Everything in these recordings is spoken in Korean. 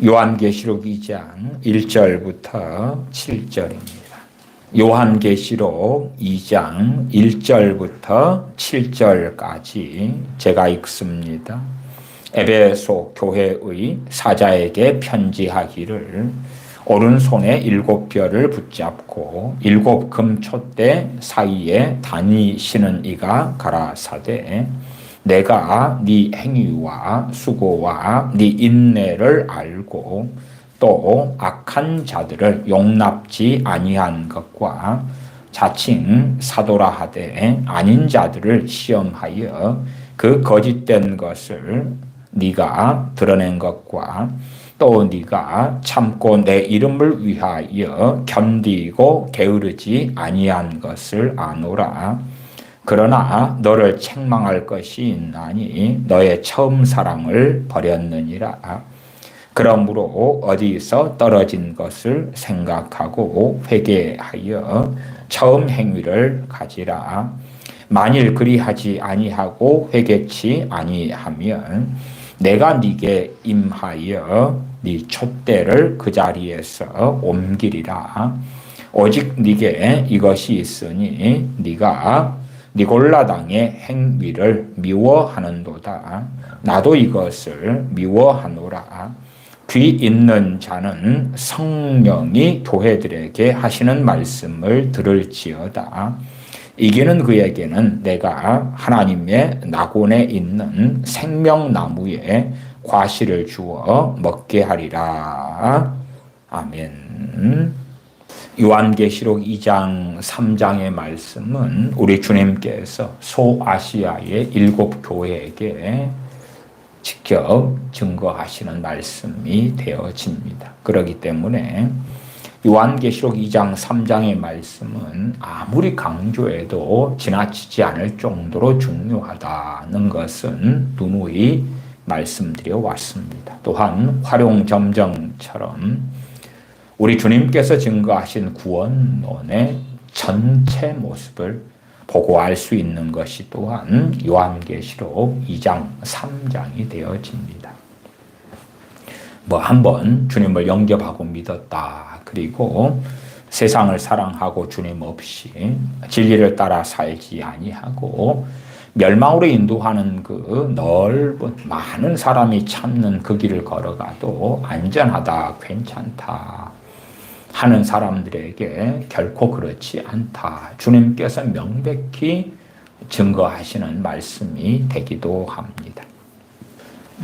요한계시록 2장 1절부터 7절입니다. 요한계시록 2장 1절부터 7절까지 제가 읽습니다. 에베소 교회의 사자에게 편지하기를 오른손에 7뼈를 붙잡고 7 금촛대 사이에 다니시는 이가 가라사대 내가 네 행위와 수고와 네 인내를 알고 또 악한 자들을 용납지 아니한 것과 자칭 사도라 하되 아닌 자들을 시험하여 그 거짓된 것을 네가 드러낸 것과 또 네가 참고 내 이름을 위하여 견디고 게으르지 아니한 것을 아노라. 그러나 너를 책망할 것이 있나니 너의 처음 사랑을 버렸느니라. 그러므로 어디서 떨어진 것을 생각하고 회개하여 처음 행위를 가지라. 만일 그리하지 아니하고 회개치 아니하면 내가 네게 임하여 네 촛대를 그 자리에서 옮기리라. 오직 네게 이것이 있으니 네가 니골라 당의 행위를 미워하는도다. 나도 이것을 미워하노라. 귀 있는 자는 성령이 교회들에게 하시는 말씀을 들을지어다. 이기는 그에게는 내가 하나님의 낙원에 있는 생명나무에 과실을 주어 먹게 하리라. 아멘. 요한계시록 2장 3장의 말씀은 우리 주님께서 소아시아의 7 교회에게 직접 증거하시는 말씀이 되어집니다. 그렇기 때문에 요한계시록 2장 3장의 말씀은 아무리 강조해도 지나치지 않을 정도로 중요하다는 것은 누누이 말씀드려 왔습니다. 또한 활용점정처럼 우리 주님께서 증거하신 구원론의 전체 모습을 보고 알 수 있는 것이 또한 요한계시록 2장 3장이 되어집니다. 한번 주님을 영접하고 믿었다. 그리고 세상을 사랑하고 주님 없이 진리를 따라 살지 아니하고 멸망으로 인도하는 그 넓은 많은 사람이 찾는 그 길을 걸어가도 안전하다, 괜찮다 하는 사람들에게 결코 그렇지 않다. 주님께서 명백히 증거하시는 말씀이 되기도 합니다.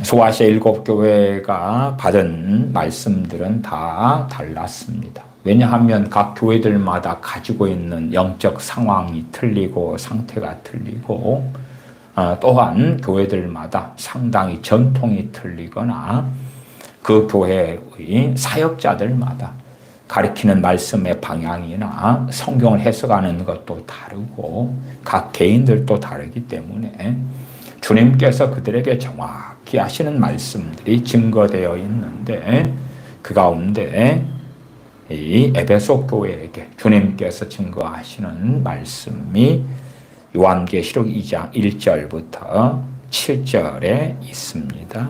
소아시아 7 교회가 받은 말씀들은 다 달랐습니다. 왜냐하면 각 교회들마다 가지고 있는 영적 상황이 틀리고 상태가 틀리고 또한 교회들마다 상당히 전통이 틀리거나 그 교회의 사역자들마다 가르치는 말씀의 방향이나 성경을 해석하는 것도 다르고 각 개인들도 다르기 때문에 주님께서 그들에게 정확히 하시는 말씀들이 증거되어 있는데 그 가운데 이 에베소 교회에게 주님께서 증거하시는 말씀이 요한계시록 2장 1절부터 7절에 있습니다.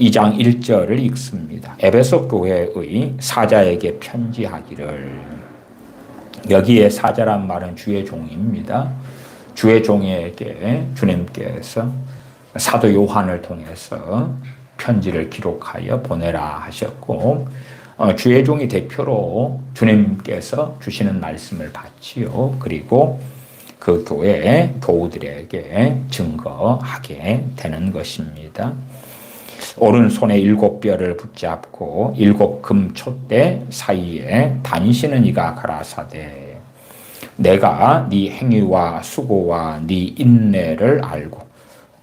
2장 1절을 읽습니다. 에베소 교회의 사자에게 편지하기를. 여기에 사자란 말은 주의 종입니다. 주의 종에게 주님께서 사도 요한을 통해서 편지를 기록하여 보내라 하셨고 주의 종이 대표로 주님께서 주시는 말씀을 받지요. 그리고 그 교회 교우들에게 증거하게 되는 것입니다. 오른손에 7 뼈를 붙잡고 7 금촛대 사이에 다니시는 이가 가라사대 내가 네 행위와 수고와 네 인내를 알고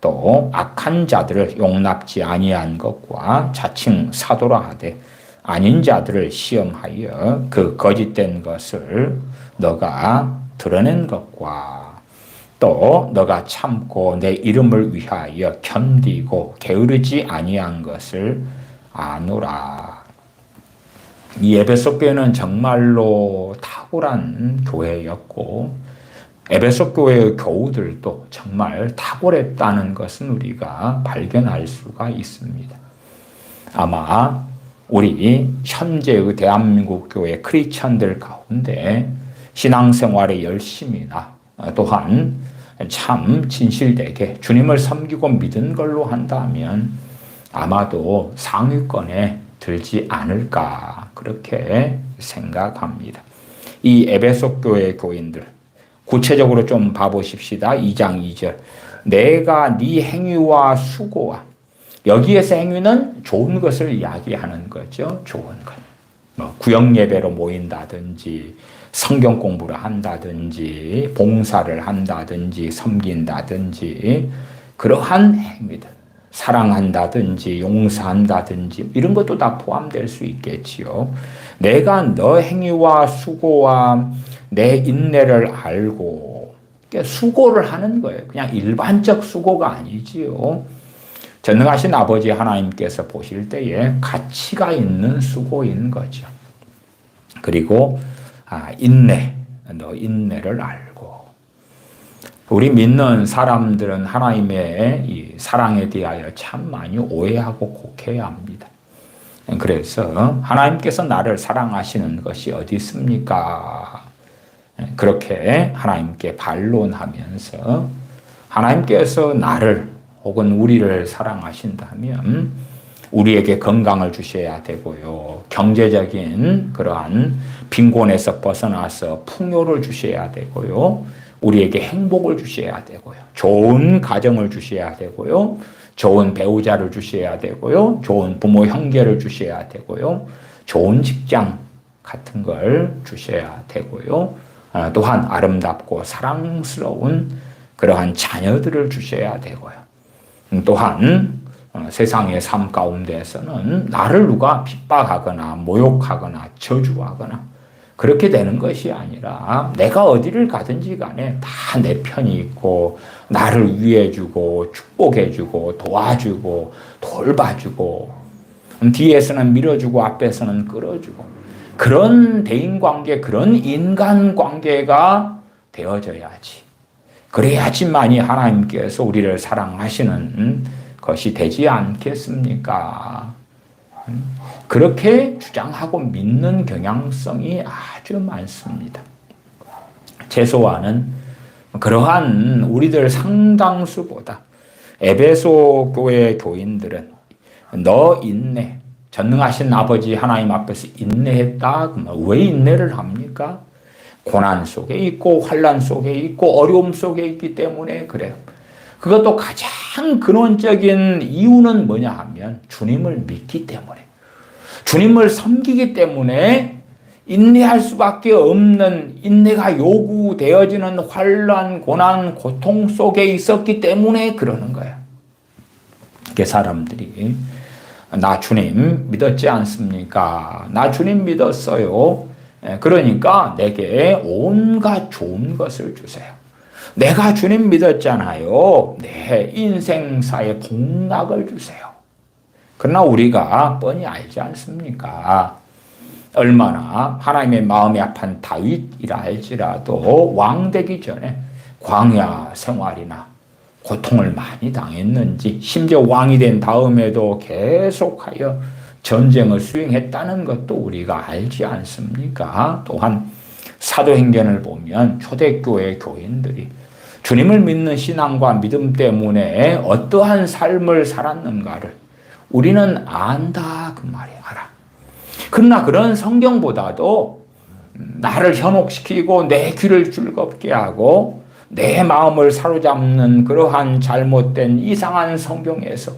또 악한 자들을 용납지 아니한 것과 자칭 사도라 하되 아닌 자들을 시험하여 그 거짓된 것을 너가 드러낸 것과 또 너가 참고 내 이름을 위하여 견디고 게으르지 아니한 것을 아노라. 이 에베소 교회는 정말로 탁월한 교회였고 에베소 교회의 교우들도 정말 탁월했다는 것은 우리가 발견할 수가 있습니다. 아마 우리 현재의 대한민국 교회 크리스천들 가운데 신앙생활에 열심히나 또한 참 진실되게 주님을 섬기고 믿은 걸로 한다면 아마도 상위권에 들지 않을까 그렇게 생각합니다. 이 에베소 교회 교인들 구체적으로 좀 봐보십시다. 2장 2절 내가 네 행위와 수고와 여기에서 행위는 좋은 것을 이야기하는 거죠. 좋은 것. 구역 예배로 모인다든지 성경 공부를 한다든지 봉사를 한다든지 섬긴다든지 그러한 행위들 사랑한다든지 용서한다든지 이런 것도 다 포함될 수 있겠지요. 내가 너 행위와 수고와 내 인내를 알고 수고를 하는 거예요. 그냥 일반적 수고가 아니지요. 전능하신 아버지 하나님께서 보실 때에 가치가 있는 수고인 거죠. 그리고 인내, 너 인내를 알고 우리 믿는 사람들은 하나님의 이 사랑에 대하여 참 많이 오해하고 곡해야 합니다. 그래서 하나님께서 나를 사랑하시는 것이 어디 있습니까? 그렇게 하나님께 반론하면서 하나님께서 나를 혹은 우리를 사랑하신다면 우리에게 건강을 주셔야 되고요. 경제적인 그러한 빈곤에서 벗어나서 풍요를 주셔야 되고요. 우리에게 행복을 주셔야 되고요. 좋은 가정을 주셔야 되고요. 좋은 배우자를 주셔야 되고요. 좋은 부모 형제를 주셔야 되고요. 좋은 직장 같은 걸 주셔야 되고요. 또한 아름답고 사랑스러운 그러한 자녀들을 주셔야 되고요. 또한 세상의 삶 가운데에서는 나를 누가 핍박하거나 모욕하거나 저주하거나 그렇게 되는 것이 아니라 내가 어디를 가든지 간에 다 내 편이 있고 나를 위해주고 축복해주고 도와주고 돌봐주고 뒤에서는 밀어주고 앞에서는 끌어주고 그런 대인관계 그런 인간관계가 되어져야지. 그래야지만이 하나님께서 우리를 사랑하시는 것이 되지 않겠습니까? 그렇게 주장하고 믿는 경향성이 아주 많습니다. 최소한은 그러한 우리들 상당수보다 에베소 교회 교인들은 너 인내, 전능하신 아버지 하나님 앞에서 인내했다. 왜 인내를 합니까? 고난 속에 있고 환난 속에 있고 어려움 속에 있기 때문에 그래요. 그것도 가장 근원적인 이유는 뭐냐 하면 주님을 믿기 때문에 주님을 섬기기 때문에 인내할 수밖에 없는 인내가 요구되어지는 환난, 고난, 고통 속에 있었기 때문에 그러는 거예요. 이렇게 사람들이 나 주님 믿었지 않습니까? 나 주님 믿었어요. 그러니까 내게 온갖 좋은 것을 주세요. 내가 주님 믿었잖아요. 내 인생사의 복락을 주세요. 그러나 우리가 뻔히 알지 않습니까? 얼마나 하나님의 마음이 아픈 다윗이라 할지라도 왕 되기 전에 광야 생활이나 고통을 많이 당했는지 심지어 왕이 된 다음에도 계속하여 전쟁을 수행했다는 것도 우리가 알지 않습니까? 또한 사도행전을 보면 초대교회 교인들이 주님을 믿는 신앙과 믿음 때문에 어떠한 삶을 살았는가를 우리는 안다 그 말이야. 알아. 그러나 그런 성경보다도 나를 현혹시키고 내 귀를 즐겁게 하고 내 마음을 사로잡는 그러한 잘못된 이상한 성경에서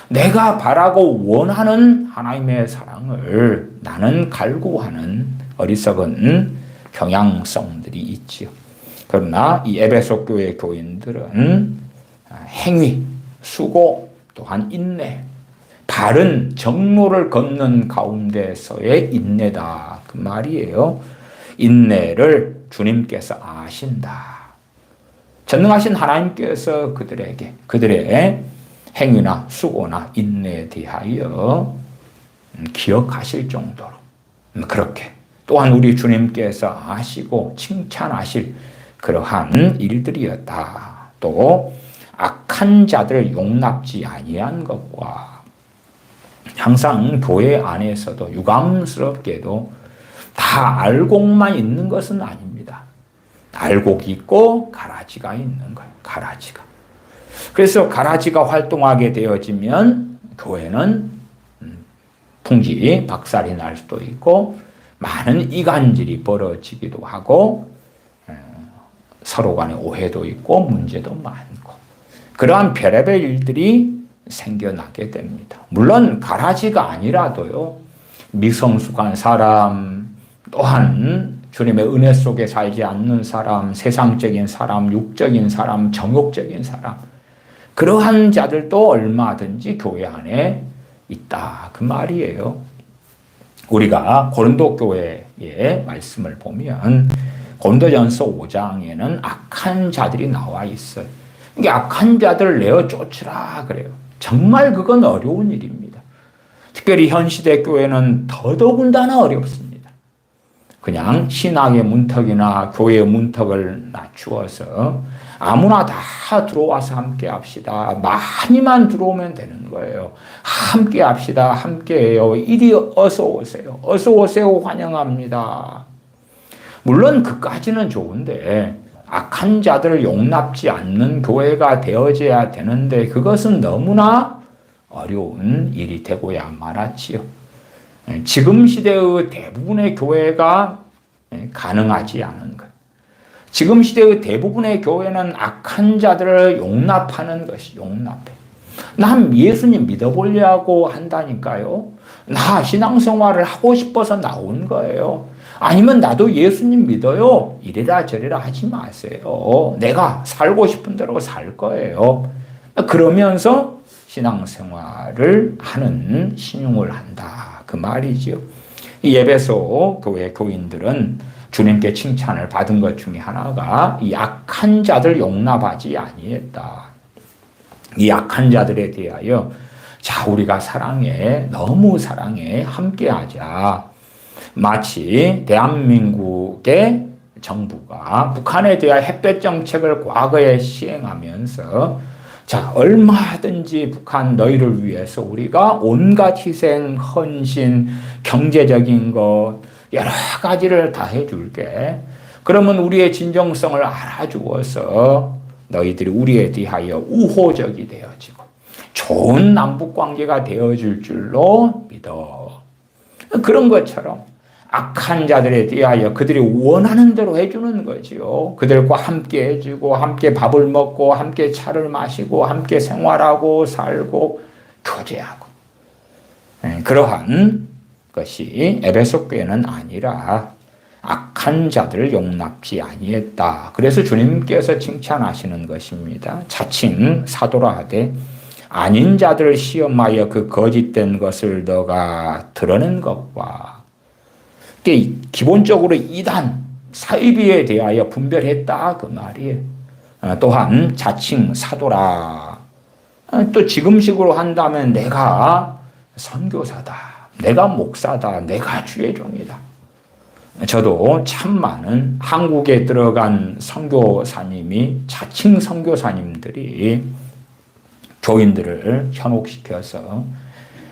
내가 바라고 원하는 하나님의 사랑을 나는 갈구하는 어리석은 경향성들이 있지요. 그러나 이 에베소 교회 교인들은 행위, 수고, 또한 인내, 바른 정로를 걷는 가운데서의 인내다 그 말이에요. 인내를 주님께서 아신다. 전능하신 하나님께서 그들에게 그들의 행위나 수고나 인내에 대하여 기억하실 정도로 그렇게 또한 우리 주님께서 아시고 칭찬하실 그러한 일들이었다. 또 악한 자들을 용납지 아니한 것과 항상 교회 안에서도 유감스럽게도 다 알곡만 있는 것은 아닙니다. 알곡이 있고 가라지가 있는 거예요. 가라지가. 그래서 가라지가 활동하게 되어지면 교회는 풍지 박살이 날 수도 있고 많은 이간질이 벌어지기도 하고 서로 간의 오해도 있고 문제도 많고 그러한 별의별 일들이 생겨나게 됩니다. 물론 가라지가 아니라도요. 미성숙한 사람 또한 주님의 은혜 속에 살지 않는 사람, 세상적인 사람, 육적인 사람, 정욕적인 사람 그러한 자들도 얼마든지 교회 안에 있다. 그 말이에요. 우리가 고린도 교회의 말씀을 보면 고린도전서 5장에는 악한 자들이 나와 있어요. 이게 악한 자들을 내어 쫓으라 그래요. 정말 그건 어려운 일입니다. 특별히 현 시대 교회는 더더군다나 어렵습니다. 그냥 신앙의 문턱이나 교회의 문턱을 낮추어서 아무나 다 들어와서 함께 합시다. 많이만 들어오면 되는 거예요. 함께 합시다. 함께해요. 이리 어서 오세요. 어서 오세요. 환영합니다. 물론 그까지는 좋은데 악한 자들을 용납지 않는 교회가 되어져야 되는데 그것은 너무나 어려운 일이 되고야 말았지요. 지금 시대의 대부분의 교회가 가능하지 않은 것. 지금 시대의 대부분의 교회는 악한 자들을 용납하는 것이 용납해. 난 예수님 믿어보려고 한다니까요. 나 신앙생활을 하고 싶어서 나온 거예요. 아니면 나도 예수님 믿어요. 이래라 저래라 하지 마세요. 내가 살고 싶은 대로 살 거예요. 그러면서 신앙생활을 하는 신용을 한다. 그 말이지요. 이 에베소 교회 교인들은 주님께 칭찬을 받은 것 중에 하나가 이 악한 자들 용납하지 아니했다. 이 악한 자들에 대하여 자 우리가 사랑해 너무 사랑해 함께하자. 마치 대한민국의 정부가 북한에 대한 햇볕 정책을 과거에 시행하면서 자 얼마든지 북한 너희를 위해서 우리가 온갖 희생, 헌신, 경제적인 것 여러 가지를 다 해줄게. 그러면 우리의 진정성을 알아주어서 너희들이 우리에 대하여 우호적이 되어지고 좋은 남북관계가 되어줄 줄로 믿어. 그런 것처럼 악한 자들에 대하여 그들이 원하는 대로 해주는 거지요. 그들과 함께 해주고 함께 밥을 먹고 함께 차를 마시고 함께 생활하고 살고 교제하고 그러한 것이 에베소 교회는 아니라 악한 자들을 용납지 아니했다. 그래서 주님께서 칭찬하시는 것입니다. 자칭 사도라 하되 아닌 자들을 시험하여 그 거짓된 것을 너가 드러낸 것과 기본적으로 이단, 사이비에 대하여 분별했다 그 말이에요. 또한 자칭 사도라. 또 지금식으로 한다면 내가 선교사다. 내가 목사다. 내가 주의 종이다. 저도 참 많은 한국에 들어간 선교사님이 자칭 선교사님들이 교인들을 현혹시켜서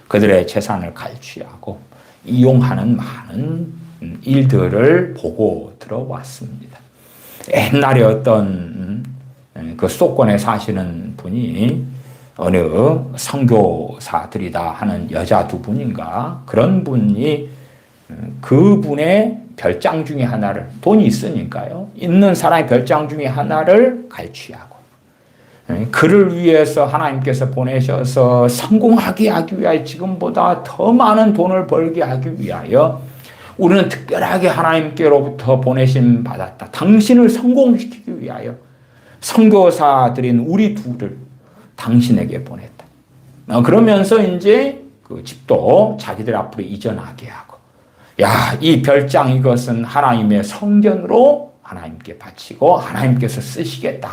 그들의 재산을 갈취하고 이용하는 많은 일들을 보고 들어왔습니다. 옛날에 어떤 그 수도권에 사시는 분이 어느 선교사들이다 하는 여자 두 분인가 그런 분이 그분의 별장 중에 하나를 돈이 있으니까요. 있는 사람의 별장 중에 하나를 갈취하고 그를 위해서 하나님께서 보내셔서 성공하게 하기 위하여 지금보다 더 많은 돈을 벌게 하기 위하여 우리는 특별하게 하나님께로부터 보내심 받았다. 당신을 성공시키기 위하여 선교사들인 우리 둘을 당신에게 보냈다. 그러면서 이제 그 집도 자기들 앞으로 이전하게 하고 야, 이 별장 이것은 하나님의 성전으로 하나님께 바치고 하나님께서 쓰시겠다.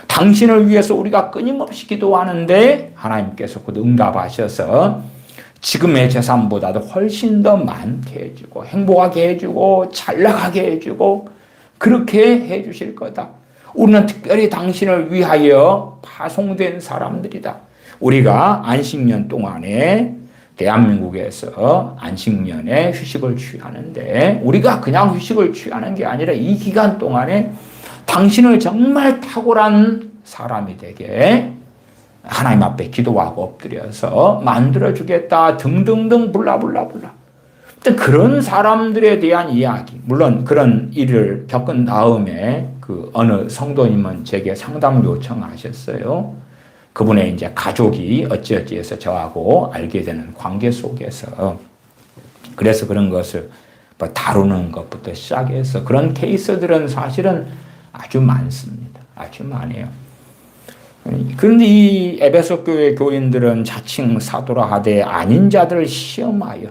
당신을 위해서 우리가 끊임없이 기도하는데 하나님께서 곧 응답하셔서 지금의 재산보다도 훨씬 더 많게 해주고 행복하게 해주고 잘 나가게 해주고 그렇게 해주실 거다. 우리는 특별히 당신을 위하여 파송된 사람들이다. 우리가 안식년 동안에 대한민국에서 안식년에 휴식을 취하는데 우리가 그냥 휴식을 취하는 게 아니라 이 기간 동안에 당신을 정말 탁월한 사람이 되게 하나님 앞에 기도하고 엎드려서 만들어주겠다 등등등 블라블라블라. 그런 사람들에 대한 이야기, 물론 그런 일을 겪은 다음에 그 어느 성도님은 제게 상담을 요청하셨어요. 그분의 이제 가족이 어찌어찌해서 저하고 알게 되는 관계 속에서 그래서 그런 것을 뭐 다루는 것부터 시작해서 그런 케이스들은 사실은 아주 많습니다. 아주 많아요. 그런데 이 에베소 교회 교인들은 자칭 사도라 하되 아닌 자들을 시험하여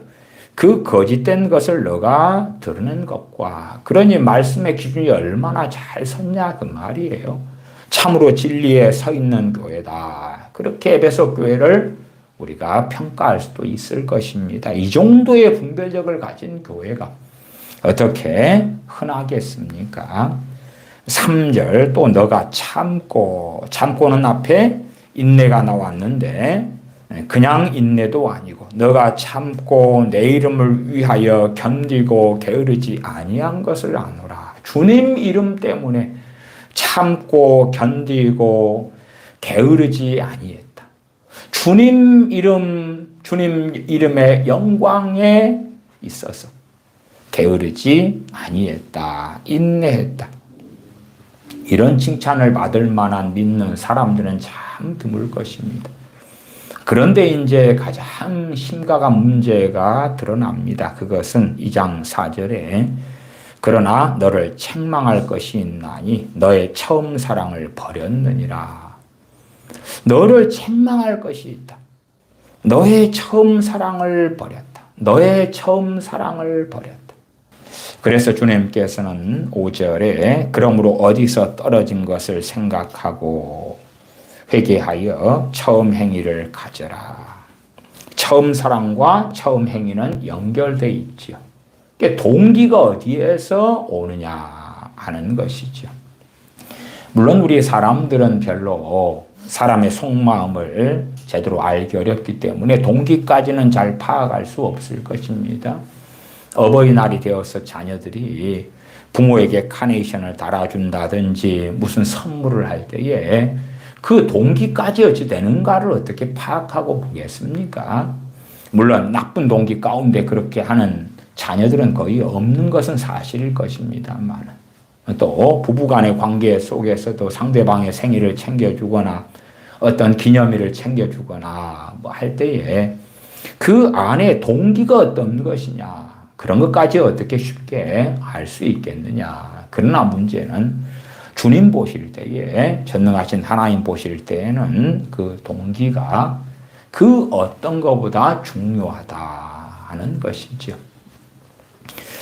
그 거짓된 것을 너가 드러낸 것과 그러니 말씀의 기준이 얼마나 잘 섰냐 그 말이에요. 참으로 진리에 서 있는 교회다. 그렇게 에베소 교회를 우리가 평가할 수도 있을 것입니다. 이 정도의 분별력을 가진 교회가 어떻게 흔하겠습니까? 3절 또 너가 참고는 앞에 인내가 나왔는데 그냥 인내도 아니고 너가 참고 내 이름을 위하여 견디고 게으르지 아니한 것을 아노라. 주님 이름 때문에 참고 견디고 게으르지 아니했다. 주님 이름의 영광에 있어서 게으르지 아니했다. 인내했다. 이런 칭찬을 받을 만한 믿는 사람들은 참 드물 것입니다. 그런데 이제 가장 심각한 문제가 드러납니다. 그것은 2장 4절에 그러나 너를 책망할 것이 있나니 너의 처음 사랑을 버렸느니라. 너를 책망할 것이 있다. 너의 처음 사랑을 버렸다. 너의 처음 사랑을 버렸다. 그래서 주님께서는 5절에 그러므로 어디서 떨어진 것을 생각하고 회개하여 처음 행위를 가져라. 처음 사랑과 처음 행위는 연결되어 있죠. 동기가 어디에서 오느냐 하는 것이죠. 물론 우리 사람들은 별로 사람의 속마음을 제대로 알기 어렵기 때문에 동기까지는 잘 파악할 수 없을 것입니다. 어버이날이 되어서 자녀들이 부모에게 카네이션을 달아준다든지 무슨 선물을 할 때에 그 동기까지 어찌 되는가를 어떻게 파악하고 보겠습니까? 물론 나쁜 동기 가운데 그렇게 하는 자녀들은 거의 없는 것은 사실일 것입니다만 또 부부간의 관계 속에서도 상대방의 생일을 챙겨주거나 어떤 기념일을 챙겨주거나 뭐 할 때에 그 안에 동기가 어떤 것이냐 그런 것까지 어떻게 쉽게 알 수 있겠느냐. 그러나 문제는 주님 보실 때에 전능하신 하나님 보실 때에는 그 동기가 그 어떤 것보다 중요하다 하는 것이죠.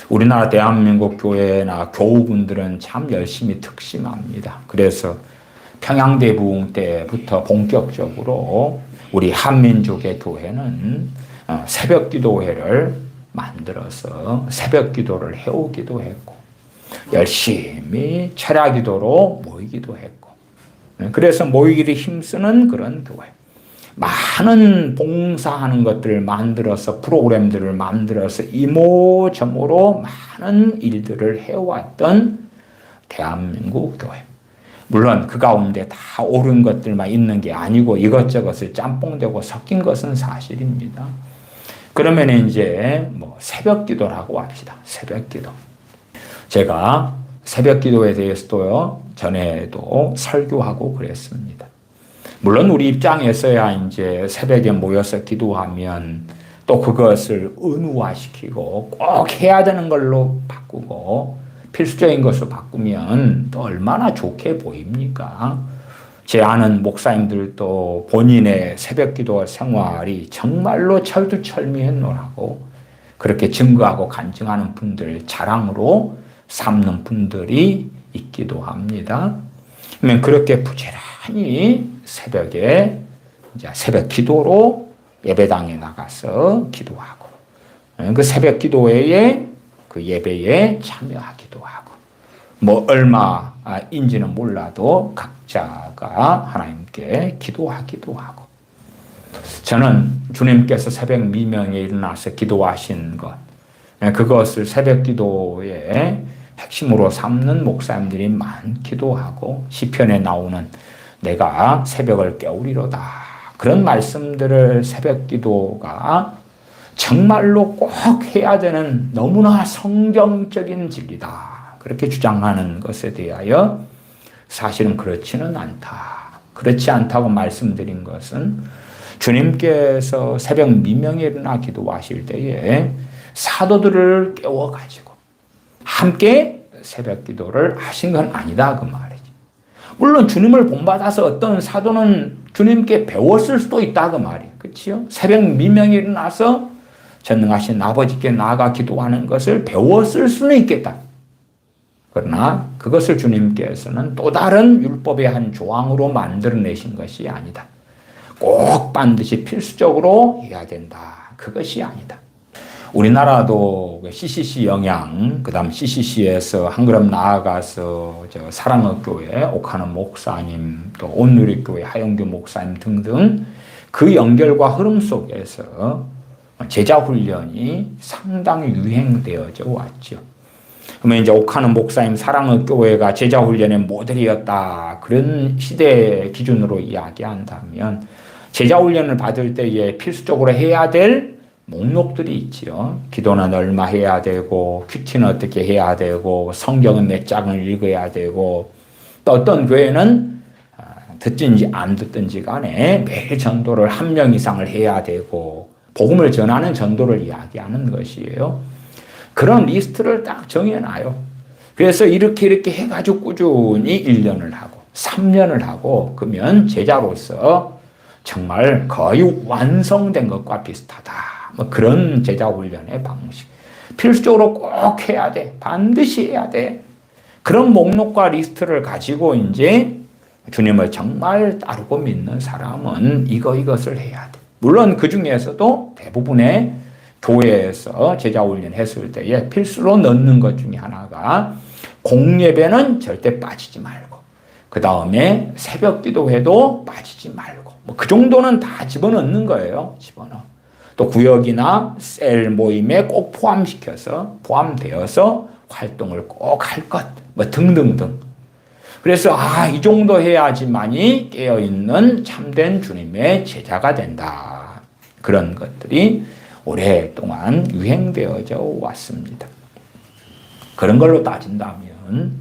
우리나라 대한민국 교회나 교우분들은 참 열심히 특심합니다. 그래서 평양대 부흥 때부터 본격적으로 우리 한민족의 교회는 새벽 기도회를 만들어서 새벽 기도를 해오기도 했고 열심히 철야 기도로 모이기도 했고 그래서 모이기를 힘쓰는 그런 교회. 많은 봉사하는 것들을 만들어서 프로그램들을 만들어서 이모저모로 많은 일들을 해왔던 대한민국 교회. 물론 그 가운데 다 옳은 것들만 있는 게 아니고 이것저것을 짬뽕되고 섞인 것은 사실입니다. 그러면 이제 뭐 새벽 기도라고 합시다. 새벽 기도. 제가 새벽 기도에 대해서도요, 전에도 설교하고 그랬습니다. 물론 우리 입장에서야 이제 새벽에 모여서 기도하면 또 그것을 의무화시키고 꼭 해야 되는 걸로 바꾸고 필수적인 것으로 바꾸면 또 얼마나 좋게 보입니까? 제 아는 목사님들도 본인의 새벽 기도 생활이 정말로 철두철미했노라고 그렇게 증거하고 간증하는 분들 자랑으로 삼는 분들이 있기도 합니다. 그러면 그렇게 부지런히 새벽에 이제 새벽 기도로 예배당에 나가서 기도하고 그 새벽 기도회에 그 예배에 참여하기도 하고 뭐 얼마인지는 몰라도 각자가 하나님께 기도하기도 하고 저는 주님께서 새벽 미명에 일어나서 기도하신 것, 그것을 새벽 기도의 핵심으로 삼는 목사님들이 많기도 하고, 시편에 나오는 내가 새벽을 깨우리로다, 그런 말씀들을 새벽 기도가 정말로 꼭 해야 되는 너무나 성경적인 진리다, 그렇게 주장하는 것에 대하여 사실은 그렇지는 않다. 그렇지 않다고 말씀드린 것은 주님께서 새벽 미명에 일어나 기도하실 때에 사도들을 깨워가지고 함께 새벽 기도를 하신 건 아니다, 그 말이지. 물론 주님을 본받아서 어떤 사도는 주님께 배웠을 수도 있다, 그 말이에요. 그치요? 새벽 미명에 일어나서 전능하신 아버지께 나아가 기도하는 것을 배웠을 수는 있겠다. 그러나 그것을 주님께서는 또 다른 율법의 한 조항으로 만들어내신 것이 아니다. 꼭 반드시 필수적으로 해야 된다, 그것이 아니다. 우리나라도 CCC 영향, 그 다음 CCC에서 한 걸음 나아가서 사랑의 교회 옥하는 목사님, 또 온누리교회 하영규 목사님 등등 그 연결과 흐름 속에서 제자훈련이 상당히 유행되어져 왔죠. 그러면 이제 옥하는 목사님 사랑의 교회가 제자훈련의 모델이었다, 그런 시대 기준으로 이야기한다면 제자훈련을 받을 때에 필수적으로 해야 될 목록들이 있지요. 기도는 얼마 해야 되고, 큐티는 어떻게 해야 되고, 성경은 몇 장을 읽어야 되고, 또 어떤 교회는 듣든지 안 듣든지 간에 매일 전도를 1명 이상을 해야 되고, 복음을 전하는 전도를 이야기하는 것이에요. 그런 리스트를 딱 정해놔요. 그래서 이렇게 해가지고 꾸준히 1년을 하고 3년을 하고, 그러면 제자로서 정말 거의 완성된 것과 비슷하다, 뭐 그런 제자훈련의 방식. 필수적으로 꼭 해야 돼, 반드시 해야 돼. 그런 목록과 리스트를 가지고 이제 주님을 정말 따르고 믿는 사람은 이것을 해야 돼. 물론 그 중에서도 대부분의 교회에서 제자훈련 했을 때에 필수로 넣는 것 중에 하나가 공예배는 절대 빠지지 말고, 그 다음에 새벽 기도회도 빠지지 말고, 뭐 그 정도는 다 집어넣는 거예요. 집어넣어. 또 구역이나 셀 모임에 꼭 포함되어서 활동을 꼭 할 것, 뭐 등등등. 그래서 이 정도 해야지만이 깨어있는 참된 주님의 제자가 된다, 그런 것들이 오랫동안 유행되어져 왔습니다. 그런 걸로 따진다면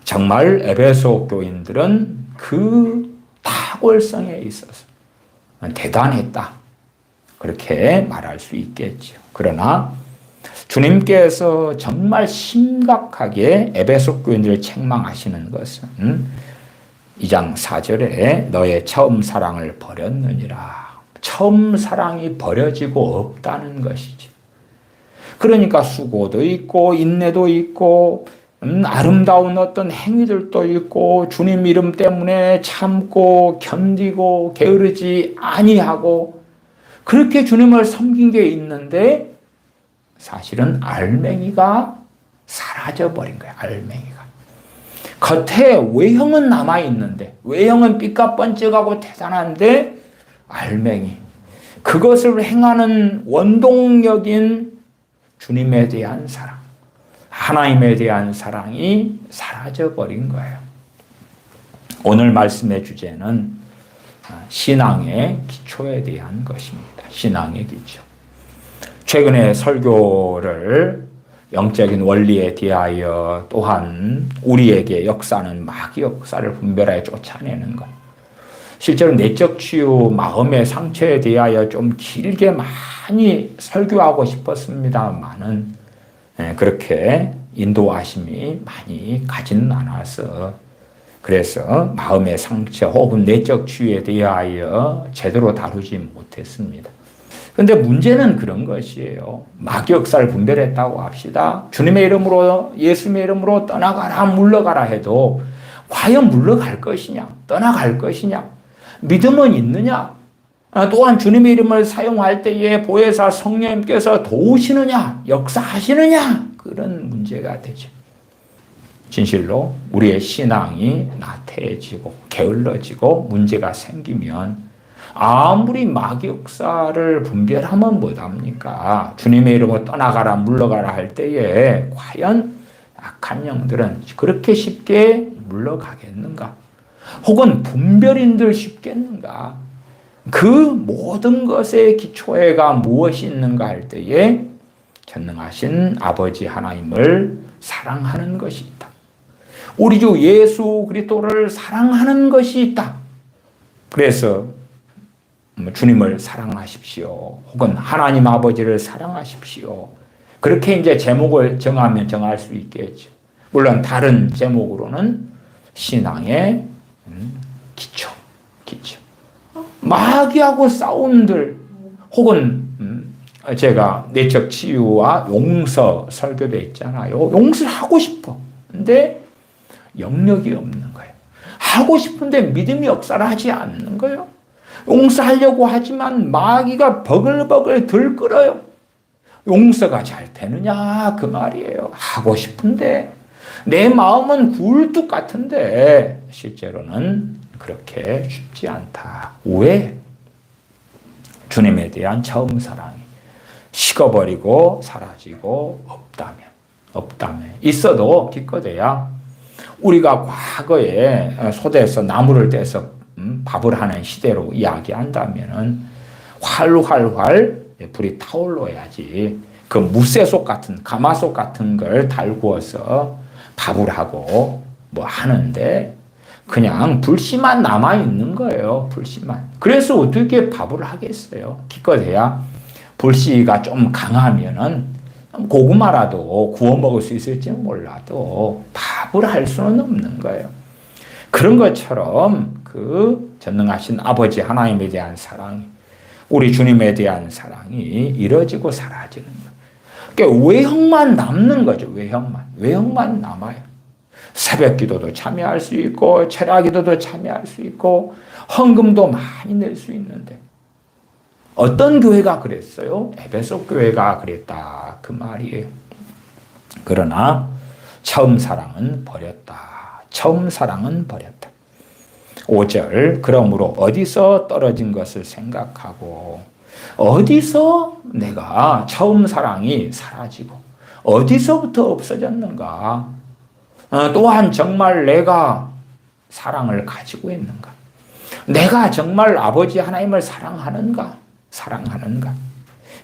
정말 에베소 교인들은 그 탁월성에 있어서 대단했다, 그렇게 말할 수 있겠죠. 그러나 주님께서 정말 심각하게 에베소 교인들을 책망하시는 것은 2장 4절에 너의 처음 사랑을 버렸느니라. 처음 사랑이 버려지고 없다는 것이지. 그러니까 수고도 있고 인내도 있고 아름다운 어떤 행위들도 있고, 주님 이름 때문에 참고 견디고 게으르지 아니하고, 그렇게 주님을 섬긴 게 있는데 사실은 알맹이가 사라져버린 거야. 알맹이가. 겉에 외형은 남아있는데, 외형은 삐까뻔쩍하고 대단한데 알맹이, 그것을 행하는 원동력인 주님에 대한 사랑, 하나님에 대한 사랑이 사라져버린 거예요. 오늘 말씀의 주제는 신앙의 기초에 대한 것입니다. 신앙의 기초. 최근에 설교를 영적인 원리에 대하여, 또한 우리에게 역사는 마귀 역사를 분별하여 쫓아내는 것, 실제로 내적 치유, 마음의 상처에 대하여 좀 길게 많이 설교하고 싶었습니다만은 그렇게 인도하심이 많이 가지는 않아서, 그래서 마음의 상처 혹은 내적 치유에 대하여 제대로 다루지 못했습니다. 그런데 문제는 그런 것이에요. 마귀 역사를 분별했다고 합시다. 주님의 이름으로, 예수님의 이름으로 떠나가라, 물러가라 해도 과연 물러갈 것이냐, 떠나갈 것이냐, 믿음은 있느냐, 또한 주님의 이름을 사용할 때에 보혜사 성령님께서 도우시느냐, 역사하시느냐, 그런 문제가 되죠. 진실로 우리의 신앙이 나태해지고 게을러지고 문제가 생기면 아무리 마귀 역사를 분별하면 못합니까? 주님의 이름으로 떠나가라 물러가라 할 때에 과연 악한 영들은 그렇게 쉽게 물러가겠는가? 혹은 분별인들 쉽겠는가? 그 모든 것의 기초에가 무엇이 있는가 할 때에 전능하신 아버지 하나님을 사랑하는 것이 있다. 우리 주 예수 그리스도를 사랑하는 것이 있다. 그래서 주님을 사랑하십시오. 혹은 하나님 아버지를 사랑하십시오. 그렇게 이제 제목을 정하면 정할 수 있겠죠. 물론 다른 제목으로는 신앙의 기초. 마귀하고 싸움들 혹은 제가 내적 치유와 용서 설교도 있잖아요. 용서를 하고 싶어. 근데 영역이 없는 거예요. 하고 싶은데 믿음이 역사를 하지 않는 거예요. 용서하려고 하지만 마귀가 버글버글 들끓어요. 용서가 잘 되느냐 그 말이에요. 하고 싶은데 내 마음은 굴뚝 같은데 실제로는 그렇게 쉽지 않다. 왜? 주님에 대한 처음 사랑이 식어버리고 사라지고 없다면 있어도 기껏해야 우리가 과거에 소대에서 나무를 떼서 밥을 하는 시대로 이야기한다면은 활활 불이 타올라야지. 그 무쇠속 같은 가마솥 같은 걸 달구어서 밥을 하고 뭐 하는데 그냥 불씨만 남아 있는 거예요. 불씨만. 그래서 어떻게 밥을 하겠어요? 기껏해야 불씨가 좀 강하면은 고구마라도 구워 먹을 수 있을지는 몰라도 밥을 할 수는 없는 거예요. 그런 것처럼 그 전능하신 아버지 하나님에 대한 사랑이 우리 주님에 대한 사랑이 이뤄지고 사라지는 거예요. 그러니까 외형만 남는 거죠. 외형만 남아요. 새벽 기도도 참여할 수 있고 철야 기도도 참여할 수 있고 헌금도 많이 낼 수 있는데 어떤 교회가 그랬어요? 에베소 교회가 그랬다 그 말이에요. 그러나 처음 사랑은 버렸다. 5절 그러므로 어디서 떨어진 것을 생각하고 어디서 내가 처음 사랑이 사라지고 어디서부터 없어졌는가? 또한 정말 내가 사랑을 가지고 있는가? 내가 정말 아버지 하나님을 사랑하는가?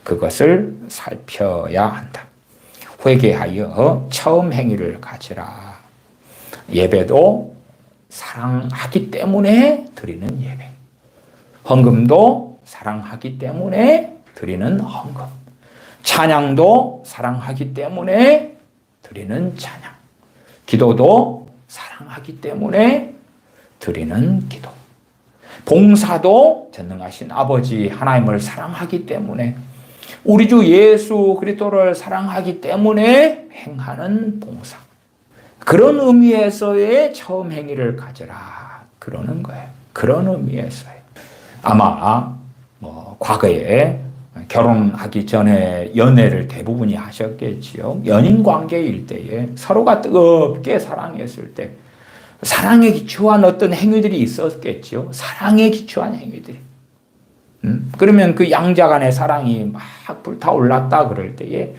그것을 살펴야 한다. 회개하여 처음 행위를 가지라. 예배도 사랑하기 때문에 드리는 예배. 헌금도 사랑하기 때문에 드리는 헌금. 찬양도 사랑하기 때문에 드리는 찬양. 기도도 사랑하기 때문에 드리는 기도. 봉사도 전능하신 아버지 하나님을 사랑하기 때문에 우리 주 예수 그리스도를 사랑하기 때문에 행하는 봉사. 그런 의미에서의 처음 행위를 가져라. 그러는 거예요. 그런 의미에서요. 아마 과거에 결혼하기 전에 연애를 대부분이 하셨겠지요. 연인 관계일 때에 서로가 뜨겁게 사랑했을 때 사랑에 기초한 어떤 행위들이 있었겠지요. 사랑에 기초한 행위들이. 그러면 그 양자 간의 사랑이 막 불타올랐다 그럴 때에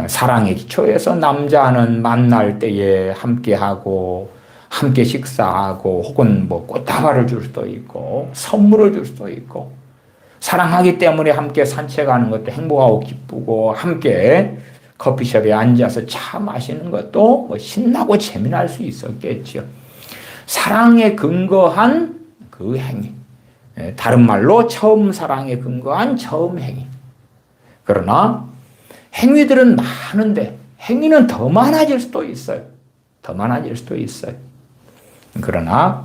사랑의 기초에서 남자는 만날 때에 함께하고 함께 식사하고 혹은 뭐 꽃다발을 줄 수도 있고 선물을 줄 수도 있고 사랑하기 때문에 함께 산책하는 것도 행복하고 기쁘고 함께 커피숍에 앉아서 차 마시는 것도 뭐 신나고 재미날 수 있었겠죠. 사랑에 근거한 그 행위. 다른 말로 처음 사랑에 근거한 처음 행위. 그러나 행위들은 많은데 행위는 더 많아질 수도 있어요. 그러나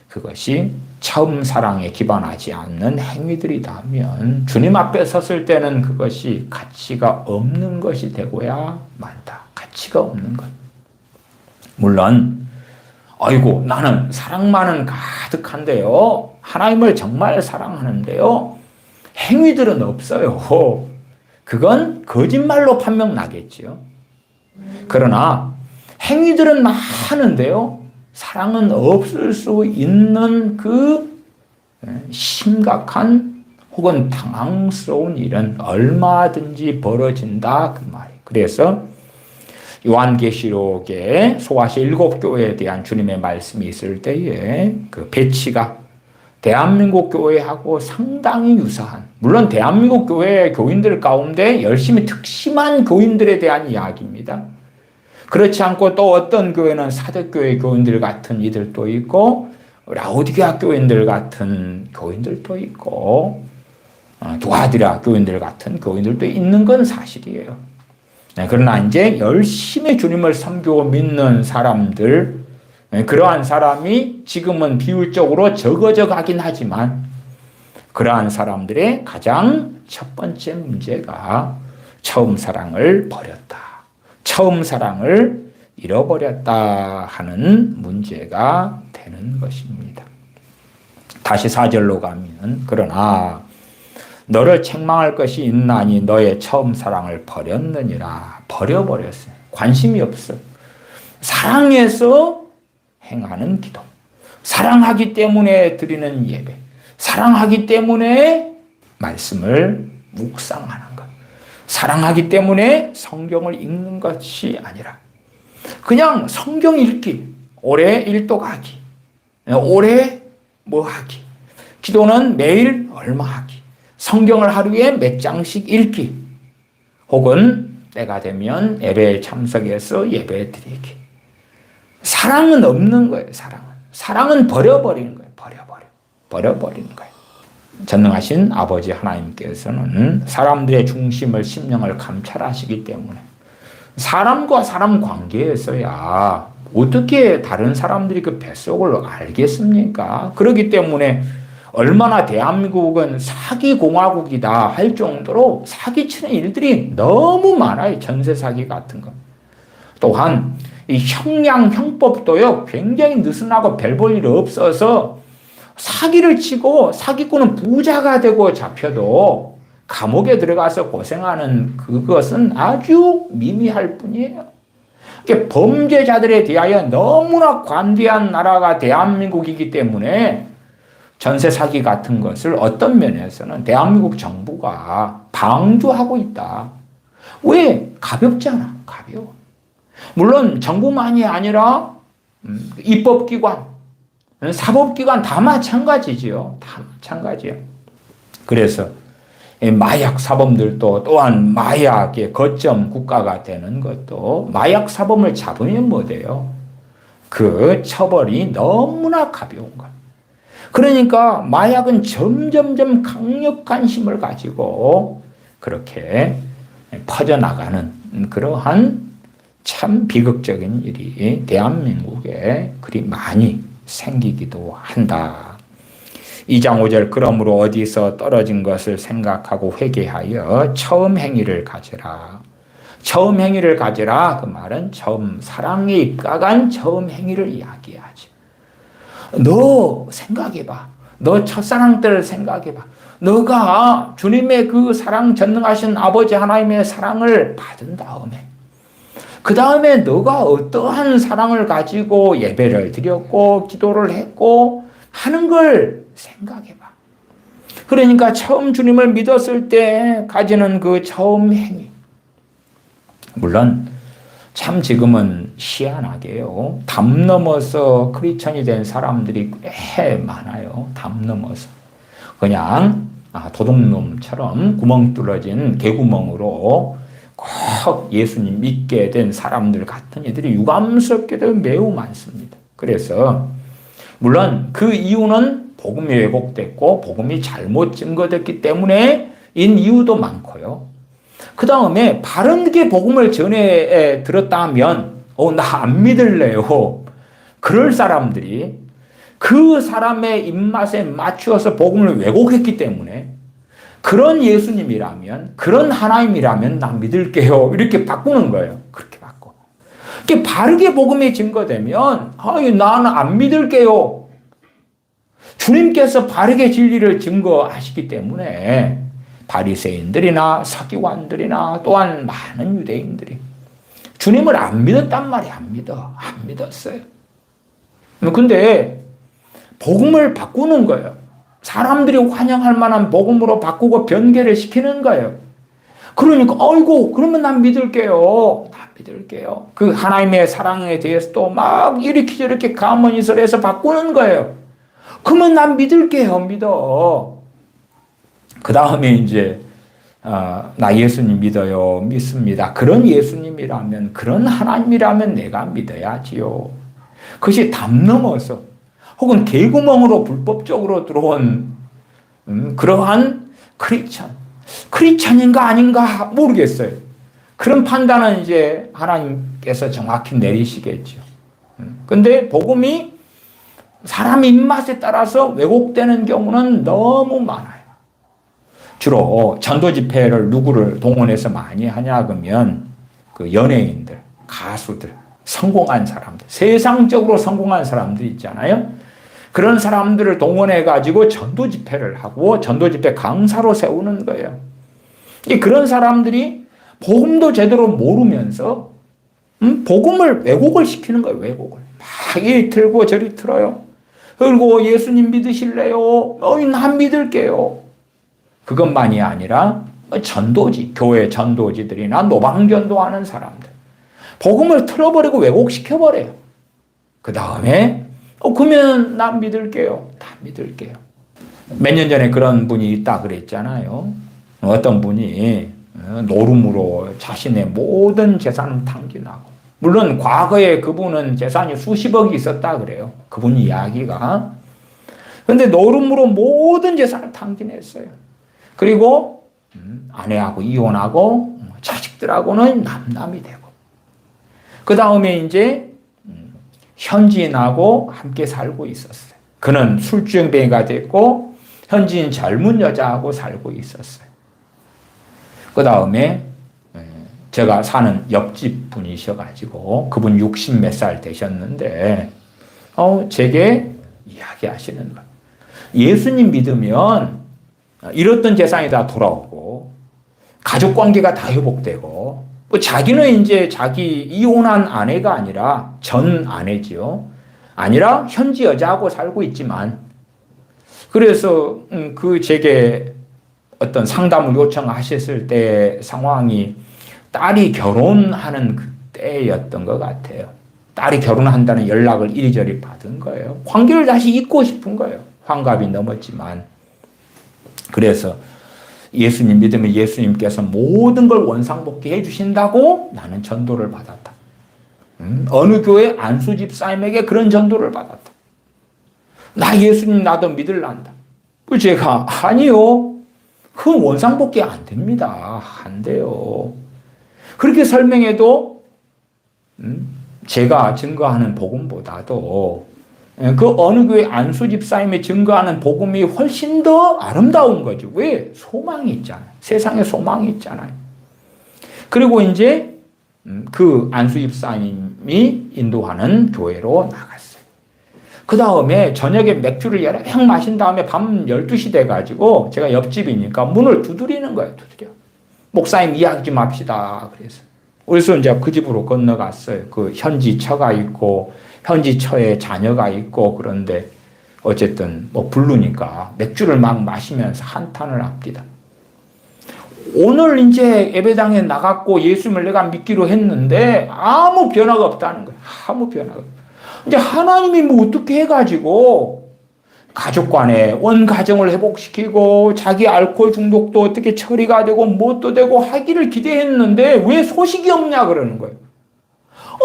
그것이 처음 사랑에 기반하지 않는 행위들이라면 주님 앞에 섰을 때는 그것이 가치가 없는 것이 되고야 만다. 가치가 없는 것. 물론 아이고 나는 사랑만은 가득한데요. 하나님을 정말 사랑하는데요. 행위들은 없어요. 그건 거짓말로 판명 나겠지요. 그러나 행위들은 많은데요. 사랑은 없을 수 있는 그 심각한 혹은 당황스러운 일은 얼마든지 벌어진다 그 말이에요. 그래서 요한계시록에 소아시 7교회에 대한 주님의 말씀이 있을 때에 그 배치가 대한민국 교회하고 상당히 유사한, 물론 대한민국 교회 교인들 가운데 열심히 특심한 교인들에 대한 이야기입니다. 그렇지 않고 또 어떤 교회는 사도교회 교인들 같은 이들도 있고 라오디게아 교인들 같은 교인들도 있고 두아디라 교인들 같은 교인들도 있는 건 사실이에요. 그러나 이제 열심히 주님을 섬기고 믿는 사람들, 그러한 사람이 지금은 비율적으로 적어져 가긴 하지만 그러한 사람들의 가장 첫 번째 문제가 처음 사랑을 버렸다. 처음 사랑을 잃어버렸다 하는 문제가 되는 것입니다. 다시 4절로 가면 그러나 너를 책망할 것이 있나니 너의 처음 사랑을 버렸느니라. 버려버렸어요. 관심이 없어. 사랑해서 행하는 기도, 사랑하기 때문에 드리는 예배, 사랑하기 때문에 말씀을 묵상하는 것, 사랑하기 때문에 성경을 읽는 것이 아니라 그냥 성경 읽기, 올해 일독 하기, 올해 뭐 하기, 기도는 매일 얼마 하기, 성경을 하루에 몇 장씩 읽기, 혹은 때가 되면 예배에 참석해서 예배 드리기. 사랑은 없는 거예요. 사랑은 버려버리는 거예요. 버려버리는 거예요. 전능하신 아버지 하나님께서는 사람들의 중심을, 심령을 감찰하시기 때문에 사람과 사람 관계에서야 어떻게 다른 사람들이 그 뱃속을 알겠습니까? 그렇기 때문에 얼마나 대한민국은 사기공화국이다 할 정도로 사기치는 일들이 너무 많아요. 전세 사기 같은 거. 또한 이 형량형법도요 굉장히 느슨하고 별 볼 일 없어서 사기를 치고 사기꾼은 부자가 되고 잡혀도 감옥에 들어가서 고생하는 그것은 아주 미미할 뿐이에요. 범죄자들에 대하여 너무나 관대한 나라가 대한민국이기 때문에 전세 사기 같은 것을 어떤 면에서는 대한민국 정부가 방조하고 있다. 왜? 가볍잖아. 가벼워. 물론 정부만이 아니라 입법기관, 사법기관 다 마찬가지지요. 다 마찬가지예요. 그래서 마약 사범들도 또한 마약의 거점 국가가 되는 것도 마약 사범을 잡으면 뭐 돼요? 그 처벌이 너무나 가벼운 것. 그러니까 마약은 점점점 강력한 힘을 가지고 그렇게 퍼져나가는 그러한 참 비극적인 일이 대한민국에 그리 많이 생기기도 한다. 2장 5절 그러므로 어디서 떨어진 것을 생각하고 회개하여 처음 행위를 가지라. 처음 행위를 가지라. 그 말은 처음 사랑에 입각한 처음 행위를 이야기하지. 너 생각해봐. 너 첫사랑 때를 생각해봐. 너가 주님의 그 사랑 전능하신 아버지 하나님의 사랑을 받은 다음에 그 다음에 너가 어떠한 사랑을 가지고 예배를 드렸고 기도를 했고 하는 걸 생각해봐. 그러니까 처음 주님을 믿었을 때 가지는 그 처음 행위. 물론 참 지금은 희한하게요. 담 넘어서 크리스천이 된 사람들이 꽤 많아요. 담 넘어서. 그냥 도둑놈처럼 구멍 뚫어진 개구멍으로 꼭 예수님 믿게 된 사람들 같은 이들이 유감스럽게도 매우 많습니다. 그래서 물론 그 이유는 복음이 왜곡됐고 복음이 잘못 증거됐기 때문에 인 이유도 많고요. 그 다음에 바르게 복음을 전해 들었다면 나 안 믿을래요. 그럴 사람들이 그 사람의 입맛에 맞추어서 복음을 왜곡했기 때문에 그런 예수님이라면 그런 하나님이라면 나 믿을게요. 이렇게 바꾸는 거예요. 그렇게 바꿔. 바르게 복음이 증거되면 나는 안 믿을게요. 주님께서 바르게 진리를 증거하시기 때문에 바리새인들이나 서기관들이나 또한 많은 유대인들이 주님을 안 믿었단 말이야. 안 믿었어요. 근데 복음을 바꾸는 거예요. 사람들이 환영할 만한 복음으로 바꾸고 변개를 시키는 거예요. 그러니까 어이구 그러면 난 믿을게요. 난 믿을게요. 그 하나님의 사랑에 대해서 또 막 이렇게 저렇게 가문이설해서 바꾸는 거예요. 그러면 난 믿을게요. 믿어. 그 다음에 이제 나 예수님 믿어요. 믿습니다. 그런 예수님이라면 그런 하나님이라면 내가 믿어야지요. 그것이 담 넘어서 혹은 개구멍으로 불법적으로 들어온 그러한 크리스찬인가 아닌가 모르겠어요. 그런 판단은 이제 하나님께서 정확히 내리시겠죠. 근데 복음이 사람 입맛에 따라서 왜곡되는 경우는 너무 많아요. 주로 전도 집회를 누구를 동원해서 많이 하냐 그러면 그 연예인들, 가수들, 성공한 사람들, 세상적으로 성공한 사람들 있잖아요. 그런 사람들을 동원해 가지고 전도 집회를 하고 전도 집회 강사로 세우는 거예요. 그런 사람들이 복음도 제대로 모르면서 복음을 왜곡을 시키는 거예요. 왜곡을 막 이리 틀고 저리 틀어요. 그리고 예수님 믿으실래요? 난 믿을게요. 그것만이 아니라 전도지, 교회 전도지들이나 노방전도하는 사람들 복음을 틀어버리고 왜곡시켜버려요. 그 다음에 그러면 난 믿을게요. 다 믿을게요. 몇 년 전에 그런 분이 있다 그랬잖아요. 어떤 분이 노름으로 자신의 모든 재산을 탕진하고, 물론 과거에 그분은 재산이 수십억이 있었다 그래요. 그분 이야기가. 그런데 노름으로 모든 재산을 탕진했어요. 그리고 아내하고 이혼하고 자식들하고는 남남이 되고, 그 다음에 이제 현지인하고 함께 살고 있었어요. 그는 술주정뱅이가 됐고 현지인 젊은 여자하고 살고 있었어요. 그 다음에 제가 사는 옆집 분이셔가지고 그분 60 몇 살 되셨는데 제게 이야기하시는 거예요. 예수님 믿으면 잃었던 재산이 다 돌아오고 가족관계가 다 회복되고, 자기는 이제 자기 이혼한 아내가 아니라 전 아내지요. 아니라 현지 여자하고 살고 있지만, 그래서 제게 어떤 상담을 요청하셨을 때 상황이 딸이 결혼하는 그때였던 것 같아요. 딸이 결혼한다는 연락을 이리저리 받은 거예요. 관계를 다시 잇고 싶은 거예요. 환갑이 넘었지만. 그래서 예수님 믿으면 예수님께서 모든 걸 원상복귀해 주신다고 나는 전도를 받았다. 어느 교회 안수 집사님에게 그런 전도를 받았다. 나 예수님 나도 믿을란다. 제가 아니요. 그건 원상복귀 안 됩니다. 안 돼요. 그렇게 설명해도 제가 증거하는 복음보다도 그 어느 교회 안수 집사님이 증거하는 복음이 훨씬 더 아름다운 거죠. 왜? 소망이 있잖아요. 세상에 소망이 있잖아요. 그리고 이제 그 안수 집사님이 인도하는 교회로 나갔어요. 그 다음에 저녁에 맥주를 여러 병 마신 다음에 밤 12시 돼가지고 제가 옆집이니까 문을 두드리는 거예요. 두드려. 목사님 이야기 좀 합시다. 그래서 이제 그 집으로 건너갔어요. 그 현지 처가 있고 현지 처에 자녀가 있고, 그런데 어쨌든 부르니까 맥주를 막 마시면서 한탄을 합니다. 오늘 이제 예배당에 나갔고 예수님을 내가 믿기로 했는데 아무 변화가 없다는 거예요. 아무 변화가. 이제 하나님이 어떻게 해가지고 가족 간에 원 가정을 회복시키고 자기 알코올 중독도 어떻게 처리가 되고 뭣도 되고 하기를 기대했는데 왜 소식이 없냐 그러는 거예요.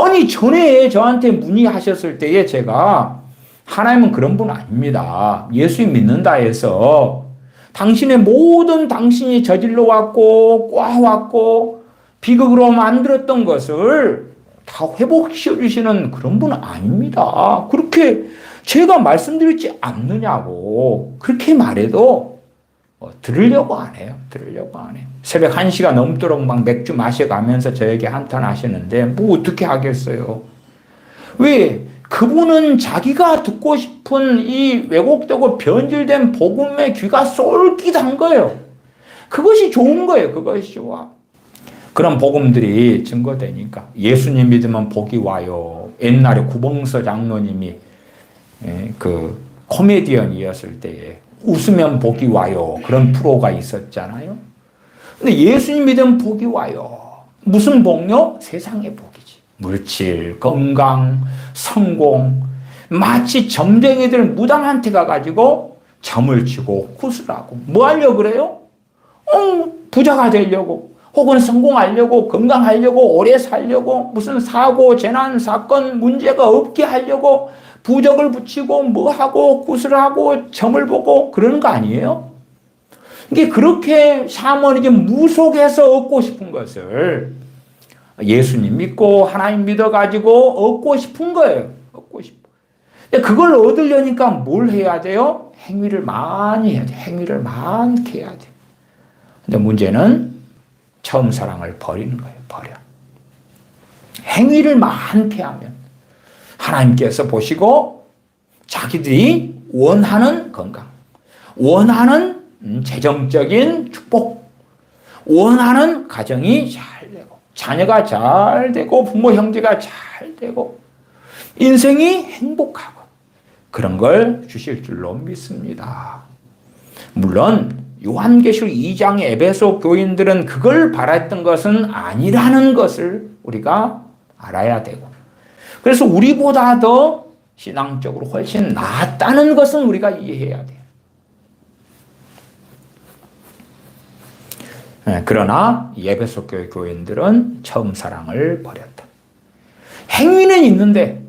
아니 전에 저한테 문의하셨을 때에 제가 하나님은 그런 분 아닙니다. 예수님 믿는다 해서 당신의 모든 당신이 저질러 왔고 꽈왔고 비극으로 만들었던 것을 다 회복시켜 주시는 그런 분은 아닙니다. 그렇게 제가 말씀드리지 않느냐고 그렇게 말해도 들으려고 안 해요. 들으려고 안 해요. 새벽 1시가 넘도록 막 맥주 마셔가면서 저에게 한탄하시는데 어떻게 하겠어요. 왜? 그분은 자기가 듣고 싶은 이 왜곡되고 변질된 복음의 귀가 쏠깃한 거예요. 그것이 좋은 거예요. 그것이 좋아. 그런 복음들이 증거되니까 예수님 믿으면 복이 와요. 옛날에 구봉서 장로님이 그 코미디언이었을 때에 웃으면 복이 와요. 그런 프로가 있었잖아요. 근데 예수님 믿으면 복이 와요. 무슨 복요? 세상의 복이지. 물질, 건강, 성공. 마치 점쟁이들 무당한테 가가지고 점을 치고 구슬하고 뭐 하려고 그래요? 부자가 되려고, 혹은 성공하려고, 건강하려고, 오래 살려고, 무슨 사고, 재난, 사건, 문제가 없게 하려고 부적을 붙이고 뭐하고 구슬하고 점을 보고 그러는 거 아니에요? 이게 그렇게 샤머니즘 무속에서 얻고 싶은 것을 예수님 믿고 하나님 믿어가지고 얻고 싶은 거예요. 얻고 싶어. 근데 그걸 얻으려니까 뭘 해야 돼요? 행위를 많이 해야 돼. 행위를 많게 해야 돼. 근데 문제는 처음 사랑을 버리는 거예요. 버려. 행위를 많게 하면 하나님께서 보시고 자기들이 원하는 건강, 원하는 재정적인 축복, 원하는 가정이 잘 되고 자녀가 잘 되고 부모 형제가 잘 되고 인생이 행복하고 그런 걸 주실 줄로 믿습니다. 물론 요한계시록 2장의 에베소 교인들은 그걸 바랐던 것은 아니라는 것을 우리가 알아야 되고, 그래서 우리보다 더 신앙적으로 훨씬 낫다는 것은 우리가 이해해야 돼요. 그러나 에베소 교회 교인들은 처음 사랑을 버렸다. 행위는 있는데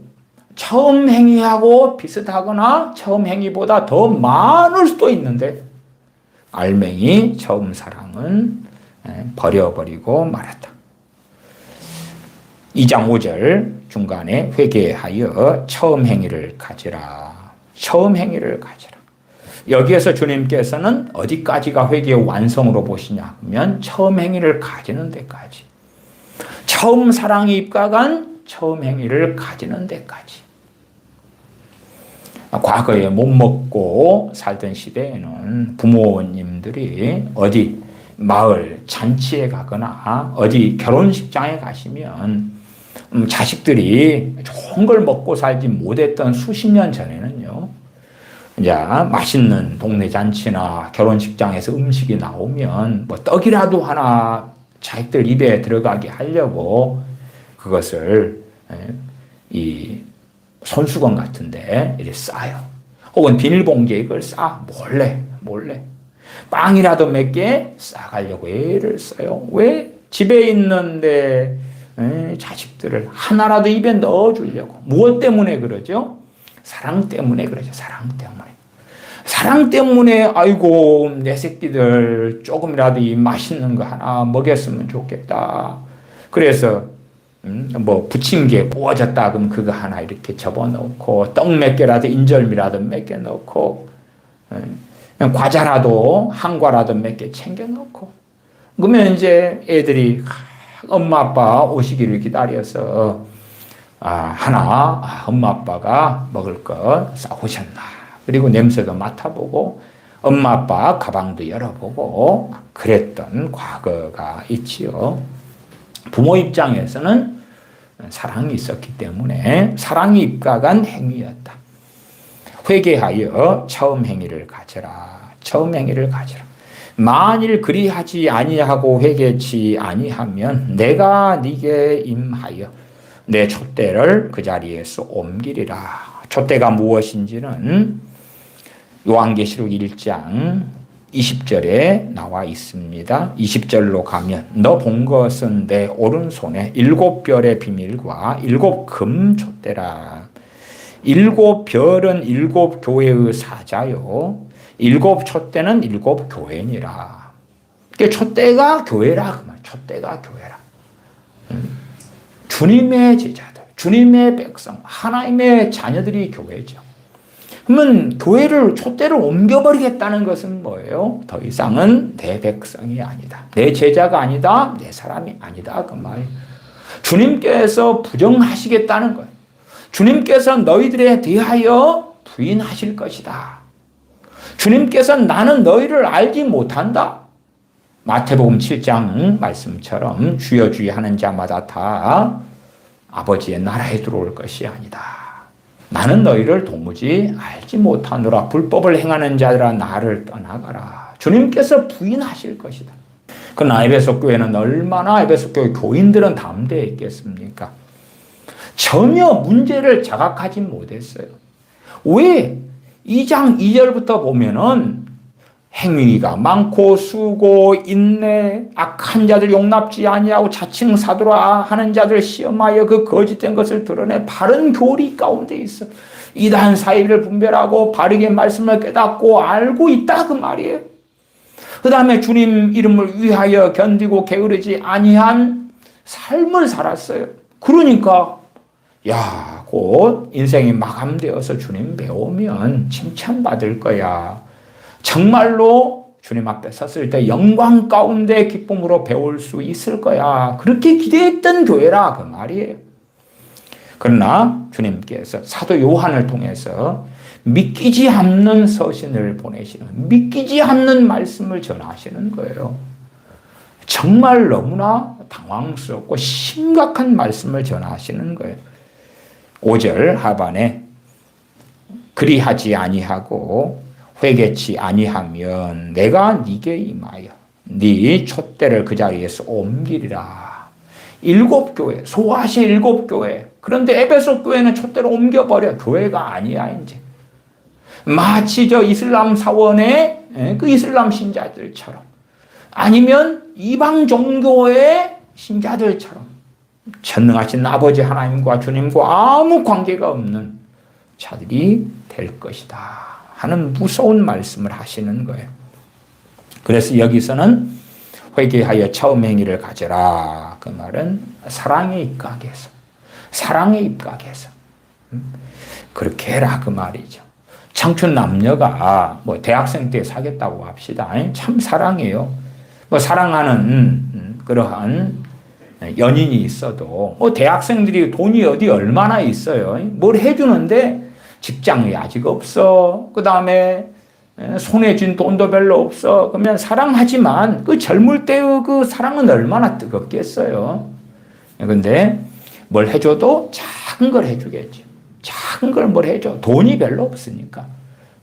처음 행위하고 비슷하거나 처음 행위보다 더 많을 수도 있는데 알맹이 처음 사랑은 버려버리고 말았다. 2장 5절 중간에 회개하여 처음 행위를 가지라. 처음 행위를 가지라. 여기에서 주님께서는 어디까지가 회개의 완성으로 보시냐 하면 처음 행위를 가지는 데까지. 처음 사랑이 입각한 처음 행위를 가지는 데까지. 과거에 못 먹고 살던 시대에는 부모님들이 어디 마을 잔치에 가거나 어디 결혼식장에 가시면 자식들이 좋은 걸 먹고 살지 못했던 수십 년 전에는요, 이제 맛있는 동네 잔치나 결혼식장에서 음식이 나오면 뭐 떡이라도 하나 자식들 입에 들어가게 하려고 그것을 이 손수건 같은데 이렇게 싸요. 혹은 비닐봉지에 이걸 싸 몰래 빵이라도 몇 개 싸가려고 애를 써요. 왜? 집에 있는데 자식들을 하나라도 입에 넣어주려고. 무엇 때문에 그러죠? 사랑 때문에 그러죠. 사랑 때문에. 사랑 때문에 아이고 내 새끼들 조금이라도 이 맛있는 거 하나 먹였으면 좋겠다. 그래서 뭐 부침개 구워졌다 그럼 그거 하나 이렇게 접어넣고 떡 몇 개라도 인절미라도 몇 개 넣고 과자라도 한 과라도 몇 개 챙겨 넣고 그러면 이제 애들이 엄마 아빠 오시기를 기다려서 하나 엄마 아빠가 먹을 거 싸오셨나 그리고 냄새도 맡아보고 엄마 아빠 가방도 열어보고 그랬던 과거가 있지요. 부모 입장에서는 사랑이 있었기 때문에 사랑이 입각한 행위였다. 회개하여 처음 행위를 가져라. 처음 행위를 가져라. 만일 그리하지 아니하고 회개치 아니하면 내가 네게 임하여 내 촛대를 그 자리에서 옮기리라. 촛대가 무엇인지는 요한계시록 1장 20절에 나와 있습니다. 20절로 가면 너 본 것은 내 오른손에 7별의 비밀과 7금 촛대라. 7별은 7교회의 사자요. 7 촛대는 7 교회니라. 그러니까 촛대가 교회라. 그 말. 촛대가 교회라. 주님의 제자들, 주님의 백성, 하나님의 자녀들이 교회죠. 그러면 교회를 촛대를 옮겨버리겠다는 것은 뭐예요? 더 이상은 내 백성이 아니다. 내 제자가 아니다. 내 사람이 아니다. 그 말. 주님께서 부정하시겠다는 거예요. 주님께서 너희들에 대하여 부인하실 것이다. 주님께서 나는 너희를 알지 못한다. 마태복음 7장 말씀처럼 주여 주여 하는 자마다 다 아버지의 나라에 들어올 것이 아니다. 나는 너희를 도무지 알지 못하노라. 불법을 행하는 자들아 나를 떠나가라. 주님께서 부인하실 것이다. 그러나 에베소 교회는 얼마나 에베소 교회 교인들은 담대해 있겠습니까? 전혀 문제를 자각하지 못했어요. 왜? 2장 2절부터 보면은 행위가 많고 수고 인내 악한 자들 용납지 아니하고 자칭 사도라 하는 자들 시험하여 그 거짓된 것을 드러내 바른 교리 가운데 있어. 이단 사이를 분별하고 바르게 말씀을 깨닫고 알고 있다 그 말이에요. 그 다음에 주님 이름을 위하여 견디고 게으르지 아니한 삶을 살았어요. 그러니까 곧 인생이 마감되어서 주님 배우면 칭찬받을 거야. 정말로 주님 앞에 섰을 때 영광 가운데 기쁨으로 배울 수 있을 거야. 그렇게 기대했던 교회라 그 말이에요. 그러나 주님께서 사도 요한을 통해서 믿기지 않는 서신을 보내시는, 믿기지 않는 말씀을 전하시는 거예요. 정말 너무나 당황스럽고 심각한 말씀을 전하시는 거예요. 5절 하반에 그리하지 아니하고 회개치 아니하면 내가 네게 임하여 네 촛대를 그 자리에서 옮기리라. 7교회, 소아시 7교회. 그런데 에베소 교회는 촛대를 옮겨버려. 교회가 아니야 이제. 마치 저 이슬람 사원의 그 이슬람 신자들처럼 아니면 이방 종교의 신자들처럼 전능하신 아버지 하나님과 주님과 아무 관계가 없는 자들이 될 것이다 하는 무서운 말씀을 하시는 거예요. 그래서 여기서는 회개하여 처음 행위를 가져라. 그 말은 사랑에 입각해서 그렇게 해라 그 말이죠. 청춘 남녀가 뭐 대학생 때 사귀었다고 합시다. 참 사랑해요. 뭐 사랑하는 그러한 연인이 있어도 뭐 대학생들이 돈이 어디 얼마나 있어요. 뭘 해주는데 직장이 아직 없어. 그 다음에 손에 쥔 돈도 별로 없어. 그러면 사랑하지만 그 젊을 때의 그 사랑은 얼마나 뜨겁겠어요. 그런데 뭘 해줘도 작은 걸 해주겠지. 작은 걸 뭘 해줘. 돈이 별로 없으니까.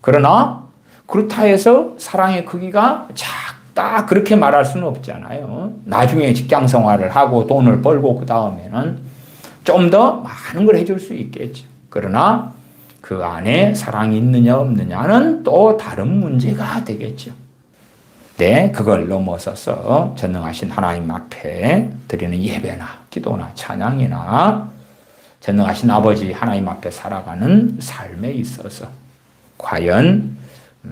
그러나 그렇다 해서 사랑의 크기가 작다 그렇게 말할 수는 없잖아요. 나중에 직장 생활을 하고 돈을 벌고 그 다음에는 좀 더 많은 걸 해줄 수 있겠죠. 그러나 그 안에 사랑이 있느냐 없느냐는 또 다른 문제가 되겠죠. 네, 그걸 넘어서서 전능하신 하나님 앞에 드리는 예배나 기도나 찬양이나 전능하신 아버지 하나님 앞에 살아가는 삶에 있어서 과연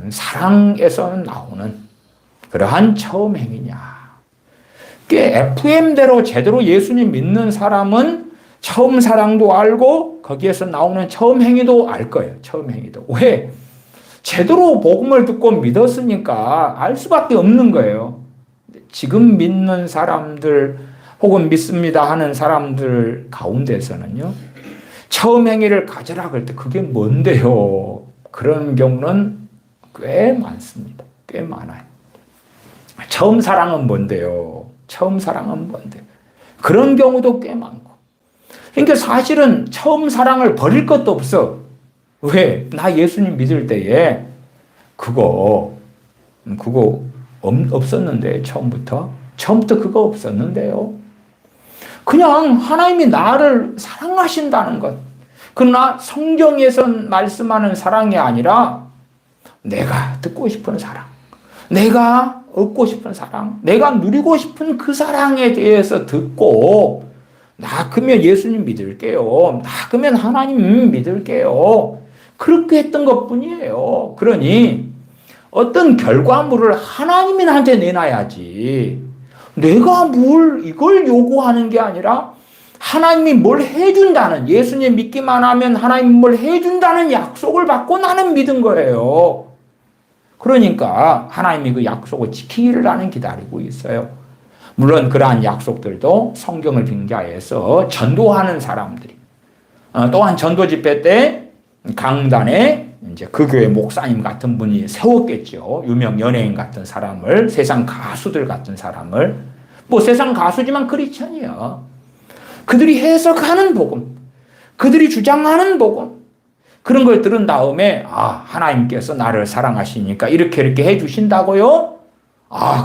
사랑에서 나오는 그러한 처음 행위냐. FM대로 제대로 예수님 믿는 사람은 처음 사랑도 알고 거기에서 나오는 처음 행위도 알 거예요. 처음 행위도. 왜? 제대로 복음을 듣고 믿었으니까 알 수밖에 없는 거예요. 지금 믿는 사람들 혹은 믿습니다 하는 사람들 가운데서는요. 처음 행위를 가져라 그럴 때 그게 뭔데요? 그런 경우는 꽤 많습니다. 꽤 많아요. 처음 사랑은 뭔데요? 처음 사랑은 뭔데요? 그런 경우도 꽤 많고. 그러니까 사실은 처음 사랑을 버릴 것도 없어. 왜? 나 예수님 믿을 때에 그거 없었는데 처음부터 그거 없었는데요. 그냥 하나님이 나를 사랑하신다는 것. 그러나 성경에서 말씀하는 사랑이 아니라 내가 듣고 싶은 사랑, 내가 얻고 싶은 사랑, 내가 누리고 싶은 그 사랑에 대해서 듣고 나 그러면 예수님 믿을게요. 나 그러면 하나님 믿을게요. 그렇게 했던 것뿐이에요. 그러니 어떤 결과물을 하나님이 나한테 내놔야지. 내가 뭘 이걸 요구하는 게 아니라 하나님이 뭘 해준다는, 예수님 믿기만 하면 하나님이 뭘 해준다는 약속을 받고 나는 믿은 거예요. 그러니까 하나님이 그 약속을 지키기를 나는 기다리고 있어요. 물론 그러한 약속들도 성경을 빙자해서 전도하는 사람들이 또한 전도 집회 때 강단에 이제 그 교회 목사님 같은 분이 세웠겠죠. 유명 연예인 같은 사람을, 세상 가수들 같은 사람을, 뭐 세상 가수지만 크리스천이야. 그들이 해석하는 복음, 그들이 주장하는 복음, 그런 걸 들은 다음에 하나님께서 나를 사랑하시니까 이렇게 해주신다고요?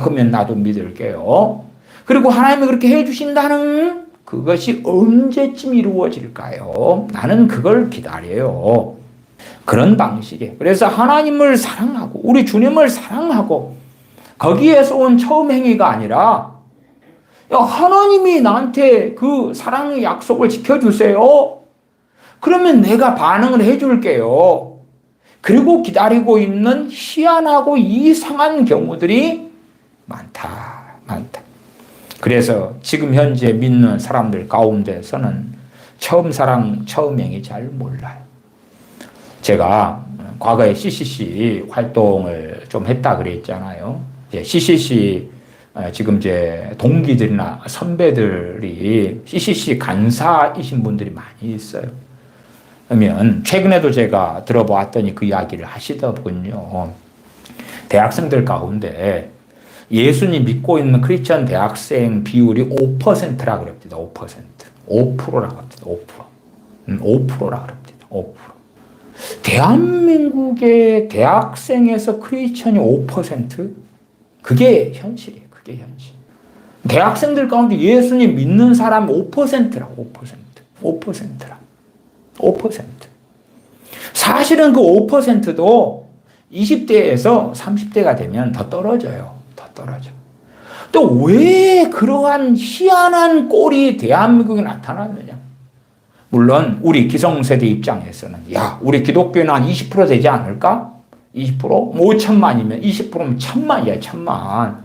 그러면 나도 믿을게요. 그리고 하나님이 그렇게 해주신다는 그것이 언제쯤 이루어질까요? 나는 그걸 기다려요. 그런 방식이에요. 그래서 하나님을 사랑하고 우리 주님을 사랑하고 거기에서 온 처음 행위가 아니라 하나님이 나한테 그 사랑의 약속을 지켜주세요. 그러면 내가 반응을 해줄게요. 그리고 기다리고 있는 희한하고 이상한 경우들이 많다. 그래서 지금 현재 믿는 사람들 가운데서는 처음 사랑, 처음 행위 잘 몰라요. 제가 과거에 CCC 활동을 좀 했다 그랬잖아요. CCC 지금 이제 동기들이나 선배들이 CCC 간사이신 분들이 많이 있어요. 그러면 최근에도 제가 들어보았더니 그 이야기를 하시더군요. 대학생들 가운데 예수님 믿고 있는 크리스천 대학생 비율이 5%라 그럽니다. 5%라 그럽니다. 5%라 그럽니다. 5%. 대한민국의 대학생에서 크리스천이 5%? 그게 현실이에요. 그게 현실. 대학생들 가운데 예수님 믿는 사람이 5%라. 5%. 사실은 그 5%도 20대에서 30대가 되면 더 떨어져요. 또 왜 그러한 희한한 꼴이 대한민국에 나타났느냐? 물론 우리 기성세대 입장에서는 우리 기독교는 한 20% 되지 않을까? 20%? 5천만이면 20%면 1,000만이야. 1,000만.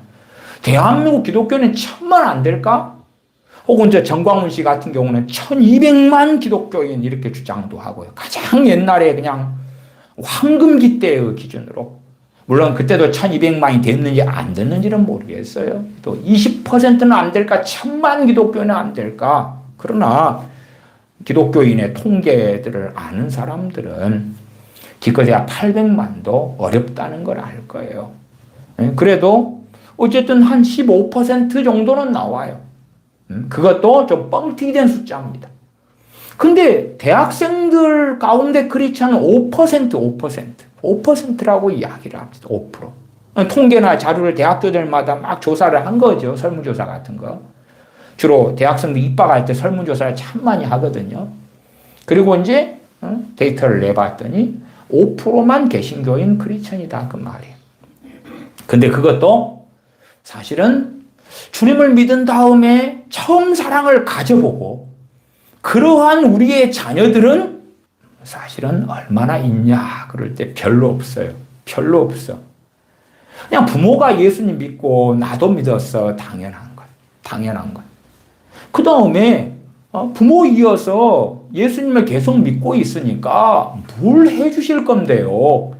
대한민국 기독교는 1,000만 안 될까? 혹은 정광훈 씨 같은 경우는 1,200만 기독교인 이렇게 주장도 하고요. 가장 옛날에 그냥 황금기 때의 기준으로. 물론 그때도 1,200만이 됐는지 안 됐는지는 모르겠어요. 또 20%는 안 될까? 1,000만 기독교는 안 될까? 그러나 기독교인의 통계들을 아는 사람들은 기껏해야 800만도 어렵다는 걸 알 거예요. 그래도 어쨌든 한 15% 정도는 나와요. 그것도 좀 뻥튀기 된 숫자입니다. 근데 대학생들 가운데 크리스천은 5%라고 이야기를 합니다. 5%. 통계나 자료를 대학교들마다 막 조사를 한 거죠. 설문조사 같은 거. 주로 대학생들 입학할 때 설문조사를 참 많이 하거든요. 그리고 이제 데이터를 내봤더니 5%만 개신교인 크리스천이다 그 말이에요. 근데 그것도 사실은 주님을 믿은 다음에 처음 사랑을 가져보고 그러한 우리의 자녀들은 사실은 얼마나 있냐 그럴 때 별로 없어요. 별로 없어. 그냥 부모가 예수님 믿고 나도 믿었어. 당연한 것. 그 다음에 부모 이어서 예수님을 계속 믿고 있으니까 뭘 해주실 건데요.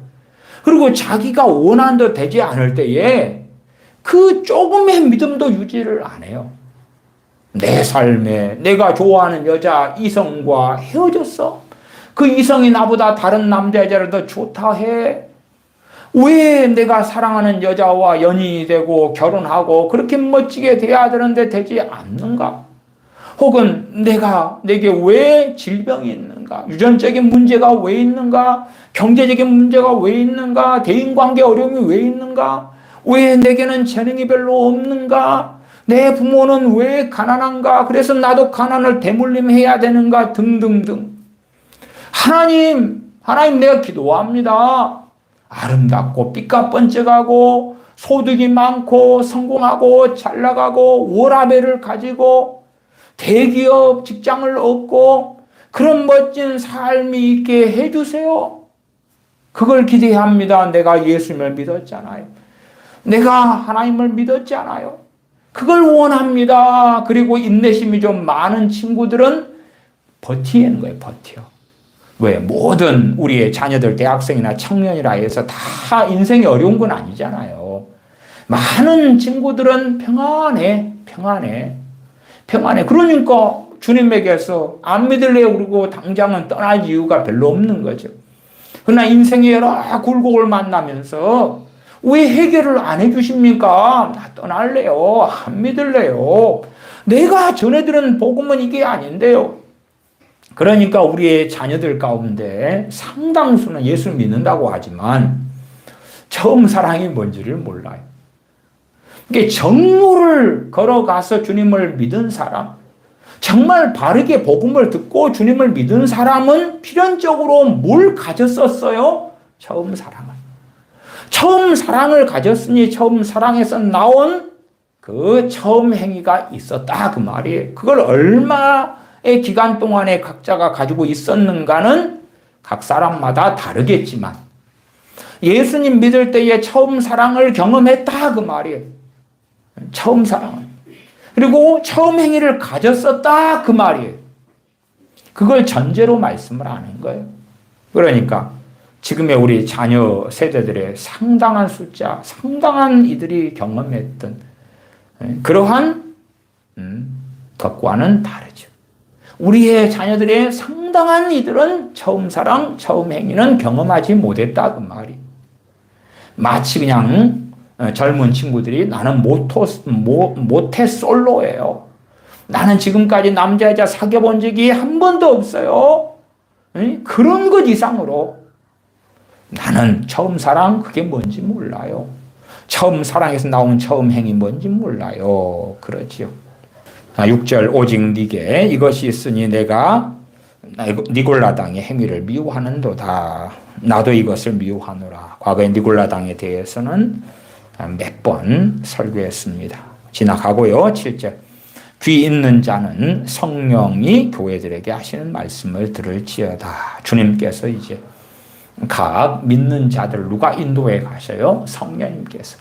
그리고 자기가 원하는 대로 되지 않을 때에 그 조금의 믿음도 유지를 안 해요. 내 삶에 내가 좋아하는 여자 이성과 헤어졌어. 그 이성이 나보다 다른 남자 여자를 더 좋다 해. 왜 내가 사랑하는 여자와 연인이 되고 결혼하고 그렇게 멋지게 돼야 되는데 되지 않는가? 혹은 내게 왜 질병이 있는가? 유전적인 문제가 왜 있는가? 경제적인 문제가 왜 있는가? 대인관계 어려움이 왜 있는가? 왜 내게는 재능이 별로 없는가? 내 부모는 왜 가난한가? 그래서 나도 가난을 대물림해야 되는가? 등등등. 하나님 내가 기도합니다. 아름답고 삐까뻔쩍하고 소득이 많고 성공하고 잘 나가고 워라밸을 가지고 대기업 직장을 얻고 그런 멋진 삶이 있게 해주세요. 그걸 기대합니다. 내가 예수님을 믿었잖아요. 내가 하나님을 믿었잖아요. 그걸 원합니다. 그리고 인내심이 좀 많은 친구들은 버티는 거예요. 버텨. 왜? 모든 우리의 자녀들 대학생이나 청년이라 해서 다 인생이 어려운 건 아니잖아요. 많은 친구들은 평안해. 그러니까 주님에게서 안 믿을래요 그러고 당장은 떠날 이유가 별로 없는 거죠. 그러나 인생의 여러 굴곡을 만나면서 왜 해결을 안 해주십니까? 나 떠날래요. 안 믿을래요. 내가 전해드린 복음은 이게 아닌데요. 그러니까 우리의 자녀들 가운데 상당수는 예수를 믿는다고 하지만 처음 사랑이 뭔지를 몰라요. 이게 정로를 걸어가서 주님을 믿은 사람, 정말 바르게 복음을 듣고 주님을 믿은 사람은 필연적으로 뭘 가졌었어요? 처음 사랑을. 처음 사랑을 가졌으니 처음 사랑에서 나온 그 처음 행위가 있었다 그 말이에요. 그걸 얼마의 기간 동안에 각자가 가지고 있었는가는 각 사람마다 다르겠지만 예수님 믿을 때에 처음 사랑을 경험했다 그 말이에요. 처음 사랑을. 그리고 처음 행위를 가졌었다 그 말이에요. 그걸 전제로 말씀을 하는 거예요. 그러니까 지금의 우리 자녀 세대들의 상당한 숫자, 상당한 이들이 경험했던 그러한 것과는 다르죠. 우리의 자녀들의 상당한 이들은 처음 사랑, 처음 행위는 경험하지 못했다 그 말이에요. 마치 그냥 젊은 친구들이 나는 모태솔로예요. 나는 지금까지 남자 여자 사귀어본 적이 한 번도 없어요. 그런 것 이상으로 나는 처음 사랑 그게 뭔지 몰라요. 처음 사랑에서 나온 처음 행위 뭔지 몰라요. 그러지요. 6절 오직 네게 이것이 있으니 내가 니골라 당의 행위를 미워하는도다. 나도 이것을 미워하노라. 과거에 니골라 당에 대해서는 몇 번 설교했습니다. 지나가고요. 7절 귀 있는 자는 성령이 교회들에게 하시는 말씀을 들을지어다. 주님께서 이제 각 믿는 자들 누가 인도해 가셔요? 성령님께서.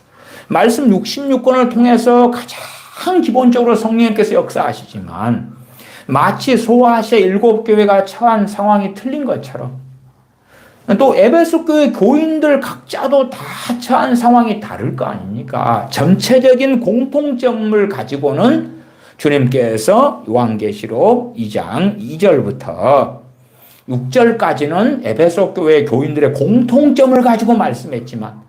말씀 66권을 통해서 가장 기본적으로 성령님께서 역사하시지만 마치 소아시아 7교회가 처한 상황이 틀린 것처럼 또 에베소 교회 교인들 각자도 다 처한 상황이 다를 거 아닙니까? 전체적인 공통점을 가지고는 주님께서 요한계시록 2장 2절부터 6절까지는 에베소 교회 교인들의 공통점을 가지고 말씀했지만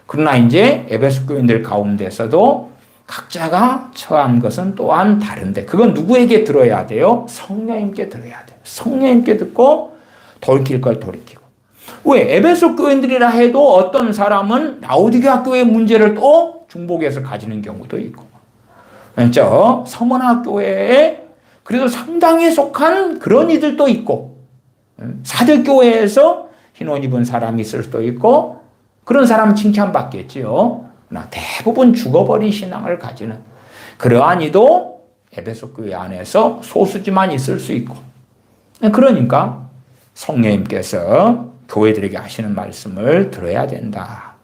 그러나 이제 에베소 교인들 가운데서도 각자가 처한 것은 또한 다른데 그건 누구에게 들어야 돼요? 성령님께 들어야 돼요. 성령님께 듣고 돌이킬 걸 돌이키고. 왜? 에베소 교인들이라 해도 어떤 사람은 라오디게아 교회의 문제를 또 중복해서 가지는 경우도 있고 저 서머나 교회에 그래도 상당히 속한 그런 이들도 있고 사대교회에서 흰 옷 입은 사람이 있을 수도 있고 그런 사람은 칭찬받겠지요. 그러나 대부분 죽어버린 신앙을 가지는 그러한 이도 에베소 교회 안에서 소수지만 있을 수 있고 그러니까 성령님께서 교회들에게 하시는 말씀을 들어야 된다.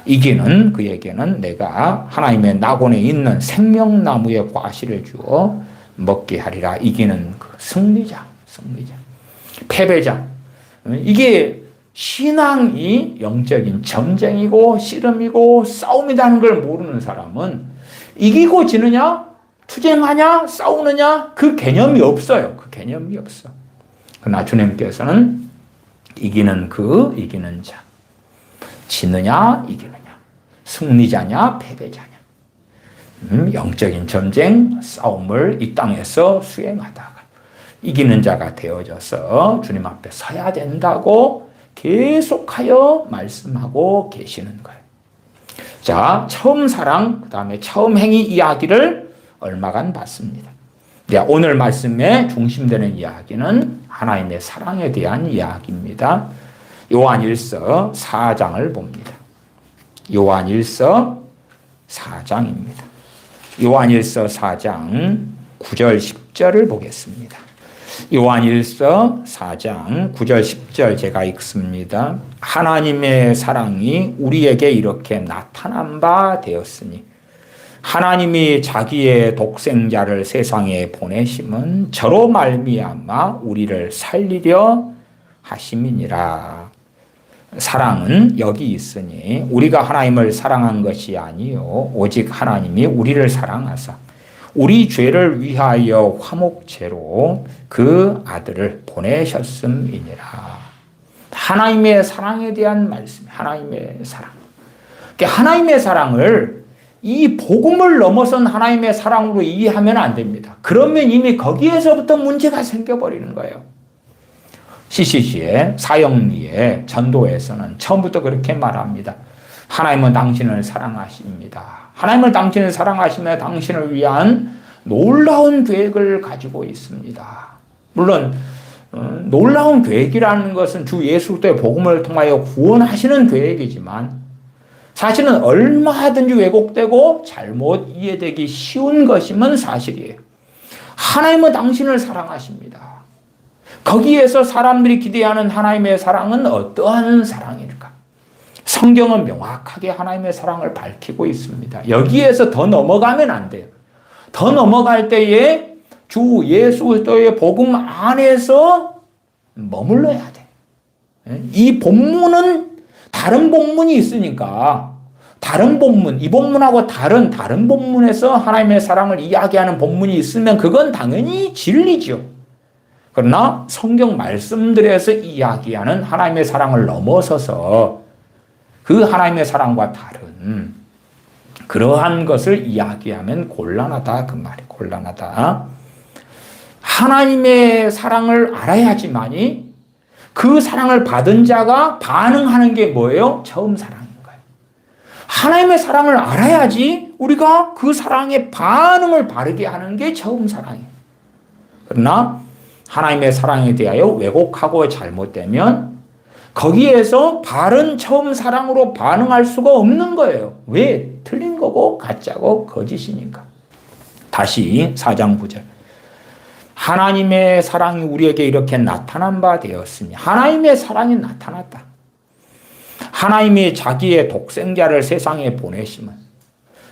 이기는 그에게는 내가 하나님의 낙원에 있는 생명나무의 과실을 주어 먹게 하리라. 이기는 그 승리자. 패배자. 이게 신앙이 영적인 전쟁이고 씨름이고 싸움이라는 걸 모르는 사람은 이기고 지느냐, 투쟁하냐, 싸우느냐 그 개념이 없어요. 그 개념이 없어. 그러나 주님께서는 이기는 자, 지느냐, 이기느냐, 승리자냐, 패배자냐, 영적인 전쟁, 싸움을 이 땅에서 수행하다가 이기는 자가 되어져서 주님 앞에 서야 된다고 계속하여 말씀하고 계시는 거예요. 자, 처음 사랑, 그 다음에 처음 행위 이야기를 얼마간 봤습니다. 오늘 말씀에 중심되는 이야기는 하나님의 사랑에 대한 이야기입니다. 요한일서 4장을 봅니다. 요한일서 4장입니다. 요한일서 4장 9절 10절을 보겠습니다. 요한일서 4장 9절 10절 제가 읽습니다. 하나님의 사랑이 우리에게 이렇게 나타난 바 되었으니 하나님이 자기의 독생자를 세상에 보내심은 저로 말미암아 우리를 살리려 하심이니라. 사랑은 여기 있으니 우리가 하나님을 사랑한 것이 아니요 오직 하나님이 우리를 사랑하사 우리 죄를 위하여 화목제로 그 아들을 보내셨음이니라. 하나님의 사랑에 대한 말씀, 하나님의 사랑. 하나님의 사랑을 이 복음을 넘어선 하나님의 사랑으로 이해하면 안 됩니다. 그러면 이미 거기에서부터 문제가 생겨버리는 거예요. CCC의 사형리의 전도에서는 처음부터 그렇게 말합니다. 하나님은 당신을 사랑하십니다. 하나님은 당신을 사랑하시며 당신을 위한 놀라운 계획을 가지고 있습니다. 물론 놀라운 계획이라는 것은 주 예수 그리스도의 복음을 통하여 구원하시는 계획이지만 사실은 얼마든지 왜곡되고 잘못 이해되기 쉬운 것임은 사실이에요. 하나님은 당신을 사랑하십니다. 거기에서 사람들이 기대하는 하나님의 사랑은 어떠한 사랑일까? 성경은 명확하게 하나님의 사랑을 밝히고 있습니다. 여기에서 더 넘어가면 안 돼요. 더 넘어갈 때에 주 예수 그리스도의 복음 안에서 머물러야 돼. 이 본문은 다른 본문이 있으니까 다른 본문, 이 본문하고 다른 본문에서 하나님의 사랑을 이야기하는 본문이 있으면 그건 당연히 진리죠. 그러나 성경 말씀들에서 이야기하는 하나님의 사랑을 넘어서서 그 하나님의 사랑과 다른 그러한 것을 이야기하면 곤란하다 그 말이 곤란하다. 하나님의 사랑을 알아야지만이 그 사랑을 받은 자가 반응하는 게 뭐예요? 처음 사랑인 거예요. 하나님의 사랑을 알아야지 우리가 그 사랑의 반응을 바르게 하는 게 처음 사랑이에요. 그러나 하나님의 사랑에 대하여 왜곡하고 잘못되면 거기에서 바른 처음 사랑으로 반응할 수가 없는 거예요. 왜? 틀린 거고 가짜고 거짓이니까. 다시 4장 9절. 하나님의 사랑이 우리에게 이렇게 나타난 바 되었으니 하나님의 사랑이 나타났다. 하나님이 자기의 독생자를 세상에 보내심은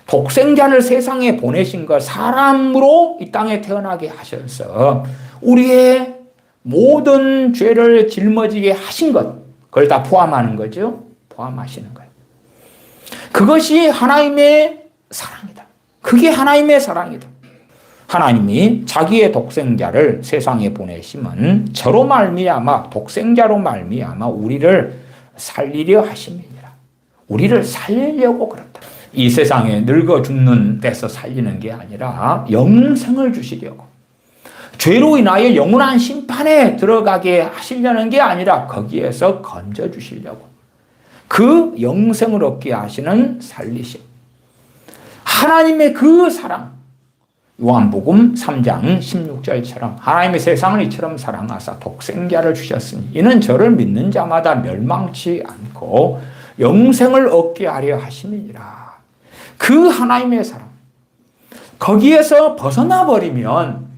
독생자를 세상에 보내신 것 사람으로 이 땅에 태어나게 하셔서 우리의 모든 죄를 짊어지게 하신 것 그걸 다 포함하는 거죠. 포함하시는 거예요. 그것이 하나님의 사랑이다. 그게 하나님의 사랑이다. 하나님이 자기의 독생자를 세상에 보내심은 저로 말미암아 독생자로 말미암아 우리를 살리려 하심이니라. 우리를 살리려고 그렇다. 이 세상에 늙어 죽는 데서 살리는 게 아니라 영생을 주시려고. 죄로 인하여 영원한 심판에 들어가게 하시려는 게 아니라 거기에서 건져주시려고. 그 영생을 얻게 하시는 살리심. 하나님의 그 사랑. 요한복음 3장 16절처럼 하나님의 세상을 이처럼 사랑하사 독생자를 주셨으니 이는 저를 믿는 자마다 멸망치 않고 영생을 얻게 하려 하심이니라. 그 하나님의 사랑. 거기에서 벗어나 버리면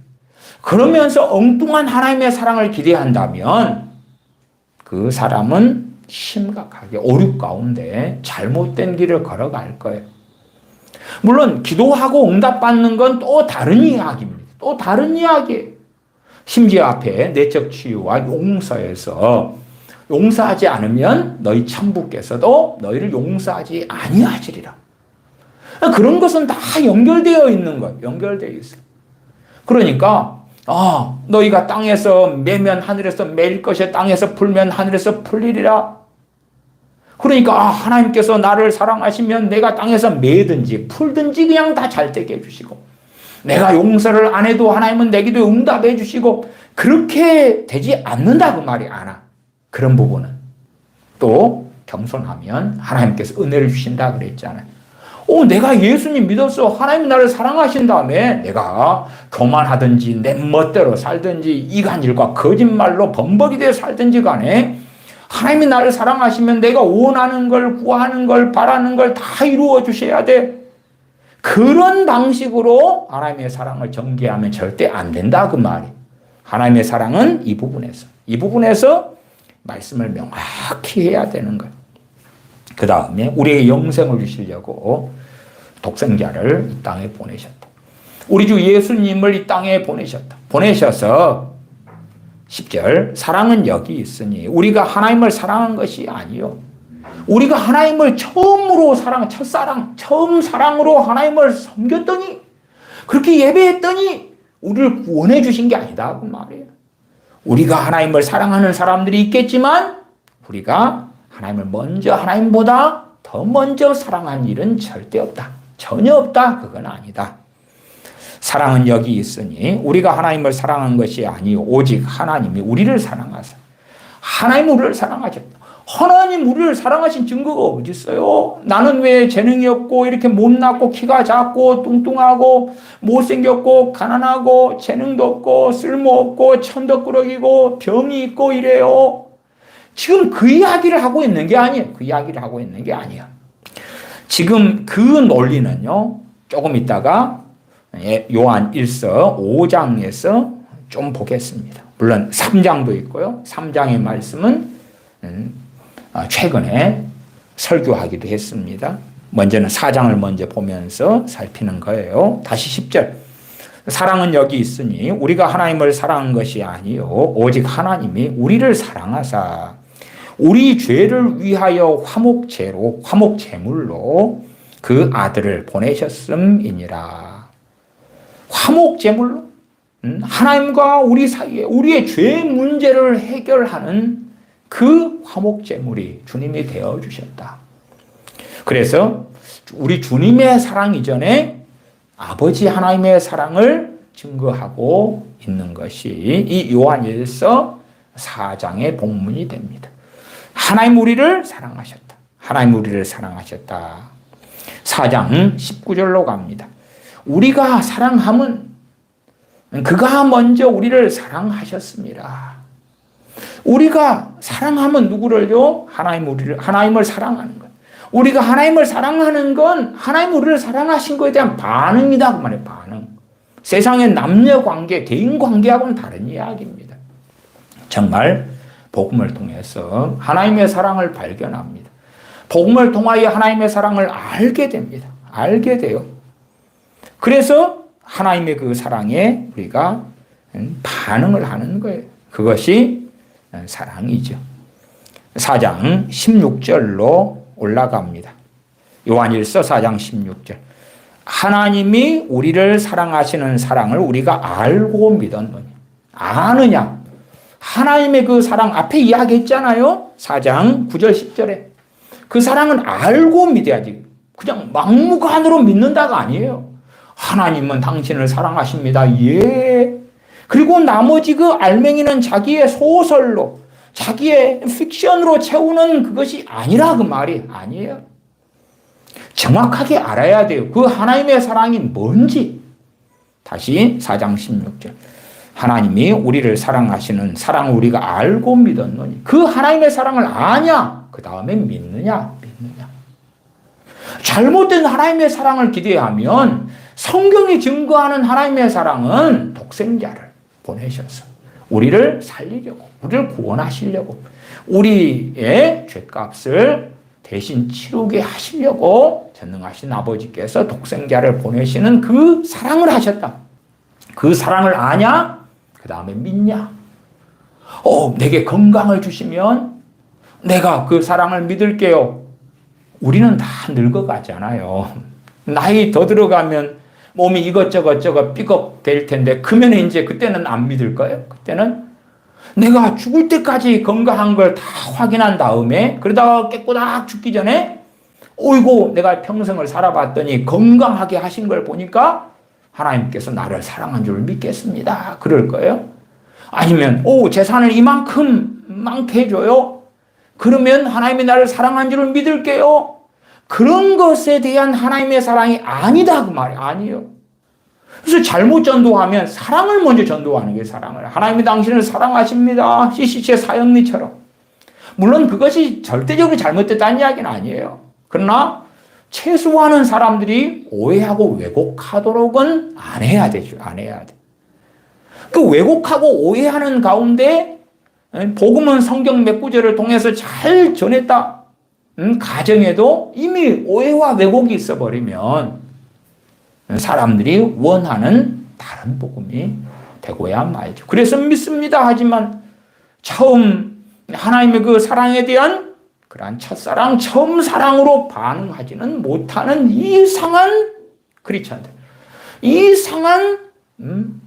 그러면서 엉뚱한 하나님의 사랑을 기대한다면 그 사람은 심각하게 오류 가운데 잘못된 길을 걸어갈 거예요. 물론 기도하고 응답받는 건 또 다른 이야기입니다. 또 다른 이야기예요. 심지어 앞에 내적 치유와 용서에서 용서하지 않으면 너희 천부께서도 너희를 용서하지 아니하시리라. 그런 것은 다 연결되어 있는 거예요. 연결되어 있어요. 그러니까 너희가 땅에서 매면 하늘에서 매일 것이 땅에서 풀면 하늘에서 풀리리라. 그러니까 하나님께서 나를 사랑하시면 내가 땅에서 매든지 풀든지 그냥 다 잘 되게 해주시고 내가 용서를 안 해도 하나님은 내 기도에 응답해 주시고 그렇게 되지 않는다 그 말이 아나. 그런 부분은 또 겸손하면 하나님께서 은혜를 주신다 그랬잖아요. 내가 예수님 믿었어. 하나님 나를 사랑하신 다음에 내가 교만하든지 내 멋대로 살든지 이간질과 거짓말로 범벅이되어 살든지 간에 하나님이 나를 사랑하시면 내가 원하는 걸 구하는 걸 바라는 걸 다 이루어 주셔야 돼. 그런 방식으로 하나님의 사랑을 전개하면 절대 안 된다 그 말이. 하나님의 사랑은 이 부분에서 말씀을 명확히 해야 되는 거예요. 그 다음에 우리의 영생을 주시려고 독생자를 이 땅에 보내셨다. 우리 주 예수님을 이 땅에 보내셨다. 보내셔서 10절 사랑은 여기 있으니 우리가 하나님을 사랑한 것이 아니요. 우리가 하나님을 처음으로 첫사랑, 처음 사랑으로 하나님을 섬겼더니 그렇게 예배했더니 우리를 구원해 주신 게 아니다 그 말이에요. 우리가 하나님을 사랑하는 사람들이 있겠지만 우리가 하나님을 먼저 하나님보다 더 먼저 사랑한 일은 절대 없다. 전혀 없다. 그건 아니다. 사랑은 여기 있으니 우리가 하나님을 사랑한 것이 아니요 오직 하나님이 우리를 사랑하사. 하나님 우리를 사랑하셨다. 하나님 우리를 사랑하신 증거가 어디 있어요? 나는 왜 재능이 없고 이렇게 못났고 키가 작고 뚱뚱하고 못생겼고 가난하고 재능도 없고 쓸모없고 천덕꾸러기고 병이 있고 이래요. 지금 그 이야기를 하고 있는 게 아니에요. 그 이야기를 하고 있는 게 아니야. 지금 그 논리는요. 조금 있다가 요한 1서 5장에서 좀 보겠습니다. 물론 3장도 있고요. 3장의 말씀은 최근에 설교하기도 했습니다. 먼저는 4장을 먼저 보면서 살피는 거예요. 다시 10절. 사랑은 여기 있으니 우리가 하나님을 사랑한 것이 아니요 오직 하나님이 우리를 사랑하사 우리 죄를 위하여 화목제물로 그 아들을 보내셨음이니라. 화목제물로 하나님과 우리 사이에 우리의 죄 문제를 해결하는 그 화목제물이 주님이 되어주셨다. 그래서 우리 주님의 사랑 이전에 아버지 하나님의 사랑을 증거하고 있는 것이 이 요한일서 4장의 본문이 됩니다. 하나님 우리를 사랑하셨다. 하나님 우리를 사랑하셨다. 4장 19절로 갑니다. 우리가 사랑함은 그가 먼저 우리를 사랑하셨습니다. 우리가 사랑하면 누구를요? 하나님을 사랑하는 것. 우리가 하나님을 사랑하는 건 하나님 우리를 사랑하신 것에 대한 반응이다. 그 말이에요. 반응. 세상의 남녀 관계, 대인 관계하고는 다른 이야기입니다. 정말 복음을 통해서 하나님의 사랑을 발견합니다. 복음을 통하여 하나님의 사랑을 알게 됩니다. 알게 돼요. 그래서 하나님의 그 사랑에 우리가 반응을 하는 거예요. 그것이 사랑이죠. 4장 16절로 올라갑니다. 요한일서 4장 16절. 하나님이 우리를 사랑하시는 사랑을 우리가 알고 믿었느니. 아느냐? 하나님의 그 사랑 앞에 이야기했잖아요. 4장 9절 10절에. 그 사랑은 알고 믿어야지. 그냥 막무가내로 믿는다가 아니에요. 하나님은 당신을 사랑하십니다. 예. 그리고 나머지 그 알맹이는 자기의 소설로 자기의 픽션으로 채우는 그것이 아니라 그 말이 아니에요. 정확하게 알아야 돼요. 그 하나님의 사랑이 뭔지. 다시 4장 16절. 하나님이 우리를 사랑하시는 사랑을 우리가 알고 믿었노니 그 하나님의 사랑을 아냐? 그 다음에 믿느냐? 잘못된 하나님의 사랑을 기대하면 성경이 증거하는 하나님의 사랑은 독생자를 보내셔서 우리를 살리려고, 우리를 구원하시려고, 우리의 죄값을 대신 치르게 하시려고 전능하신 아버지께서 독생자를 보내시는 그 사랑을 하셨다. 그 사랑을 아냐? 그 다음에 믿냐? 내게 건강을 주시면 내가 그 사랑을 믿을게요. 우리는 다 늙어가잖아요. 나이 더 들어가면 몸이 이것저것 삐걱될 텐데 그러면 이제 그때는 안 믿을 거예요. 그때는 내가 죽을 때까지 건강한 걸 다 확인한 다음에 그러다가 깨꼬닥 죽기 전에 어이고 내가 평생을 살아봤더니 건강하게 하신 걸 보니까 하나님께서 나를 사랑한 줄 믿겠습니다. 그럴 거예요. 아니면 재산을 이만큼 많게 해줘요. 그러면 하나님이 나를 사랑한 줄 믿을게요. 그런 것에 대한 하나님의 사랑이 아니다 그 말이 아니에요. 그래서 잘못 전도하면 사랑을 먼저 전도하는 게 사랑을. 하나님이 당신을 사랑하십니다. CCC의 사형리처럼. 물론 그것이 절대적으로 잘못됐다는 이야기는 아니에요. 그러나 최소한은 사람들이 오해하고 왜곡하도록은 안 해야 되죠. 안 해야 돼. 그 왜곡하고 오해하는 가운데 복음은 성경 몇 구절을 통해서 잘 전했다. 가정에도 이미 오해와 왜곡이 있어버리면 사람들이 원하는 다른 복음이 되고야 말죠. 그래서 믿습니다 하지만 처음 하나님의 그 사랑에 대한 그러한 첫사랑, 처음 사랑으로 반응하지는 못하는 이상한 크리스천들, 이상한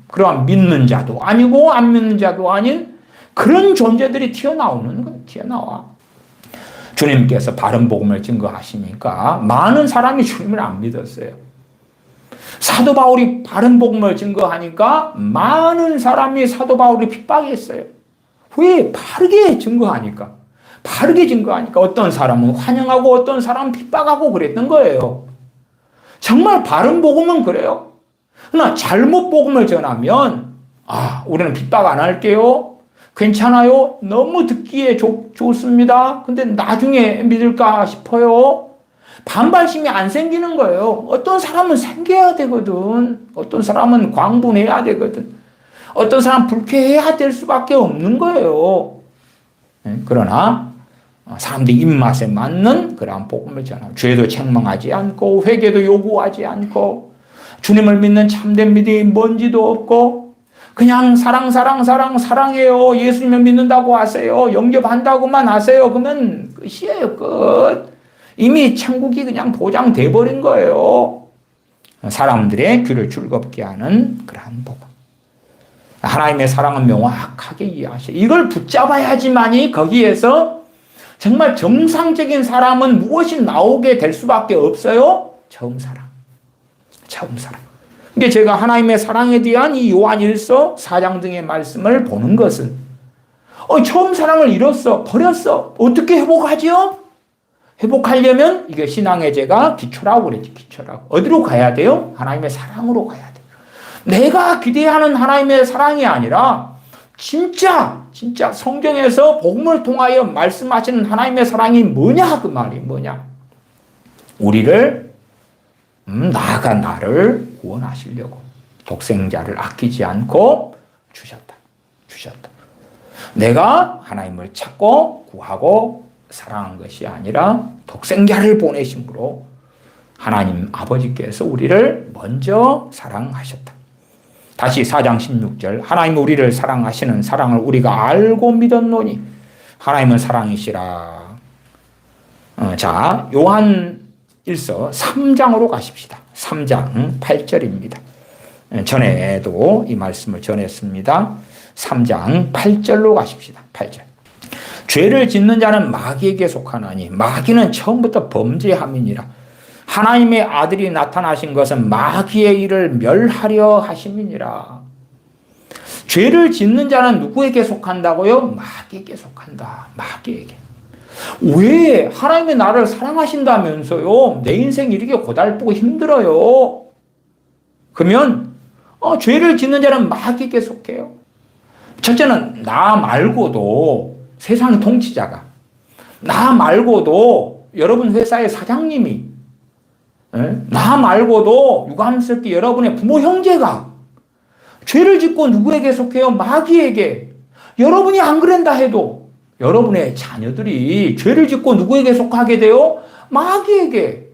그러한 믿는 자도 아니고 안 믿는 자도 아닌 그런 존재들이 튀어나오는 거예요. 튀어나와. 주님께서 바른 복음을 증거하시니까 많은 사람이 주님을 안 믿었어요. 사도 바울이 바른 복음을 증거하니까 많은 사람이 사도 바울이 핍박했어요. 왜? 바르게 증거하니까. 바르게 증거하니까 어떤 사람은 환영하고 어떤 사람은 핍박하고 그랬던 거예요. 정말 바른 복음은 그래요. 그러나 잘못 복음을 전하면 우리는 핍박 안 할게요. 괜찮아요. 너무 듣기에 좋습니다. 근데 나중에 믿을까 싶어요. 반발심이 안 생기는 거예요. 어떤 사람은 생겨야 되거든. 어떤 사람은 광분해야 되거든. 어떤 사람은 불쾌해야 될 수밖에 없는 거예요. 그러나 사람들 입맛에 맞는 그러한 복음을 전하고 죄도 책망하지 않고 회개도 요구하지 않고 주님을 믿는 참된 믿음이 뭔지도 없고 그냥 사랑해요. 예수님을 믿는다고 하세요. 영접한다고만 하세요. 그러면 끝이에요. 끝. 이미 천국이 그냥 보장돼 버린 거예요. 사람들의 귀를 즐겁게 하는 그러한 복음. 하나님의 사랑은 명확하게 이해하셔. 이걸 붙잡아야지만이 거기에서 정말 정상적인 사람은 무엇이 나오게 될 수밖에 없어요? 처음 사랑. 처음 사랑. 이게 제가 하나님의 사랑에 대한 이 요한일서 4장 등의 말씀을 보는 것은 처음 사랑을 잃었어. 버렸어. 어떻게 회복하지요? 회복하려면 이게 신앙의 제가 기초라고 그랬지. 기초라고. 어디로 가야 돼요? 하나님의 사랑으로 가야 돼요. 내가 기대하는 하나님의 사랑이 아니라 진짜 성경에서 복음을 통하여 말씀하시는 하나님의 사랑이 뭐냐 그 말이 뭐냐. 우리를 나아가 나를 구원하시려고 독생자를 아끼지 않고 주셨다. 내가 하나님을 찾고 구하고 사랑한 것이 아니라 독생자를 보내심으로 하나님 아버지께서 우리를 먼저 사랑하셨다. 다시 4장 16절 하나님 우리를 사랑하시는 사랑을 우리가 알고 믿었노니 하나님은 사랑이시라. 자, 요한일서 3장으로 가십시다. 3장 8절입니다. 전에도 이 말씀을 전했습니다. 3장 8절로 가십시다. 8절. 죄를 짓는 자는 마귀에게 속하나니 마귀는 처음부터 범죄함이니라. 하나님의 아들이 나타나신 것은 마귀의 일을 멸하려 하심이니라. 죄를 짓는 자는 누구에게 속한다고요? 마귀에게 속한다. 마귀에게. 왜? 하나님이 나를 사랑하신다면서요. 내 인생 이렇게 고달프고 힘들어요. 그러면 죄를 짓는 자는 마귀에게 속해요. 첫째는 나 말고도 세상 통치자가, 나 말고도 여러분 회사의 사장님이, 나 말고도 유감스럽게 여러분의 부모 형제가 죄를 짓고 누구에게 속해요? 마귀에게. 여러분이 안 그런다 해도 여러분의 자녀들이 죄를 짓고 누구에게 속하게 돼요? 마귀에게.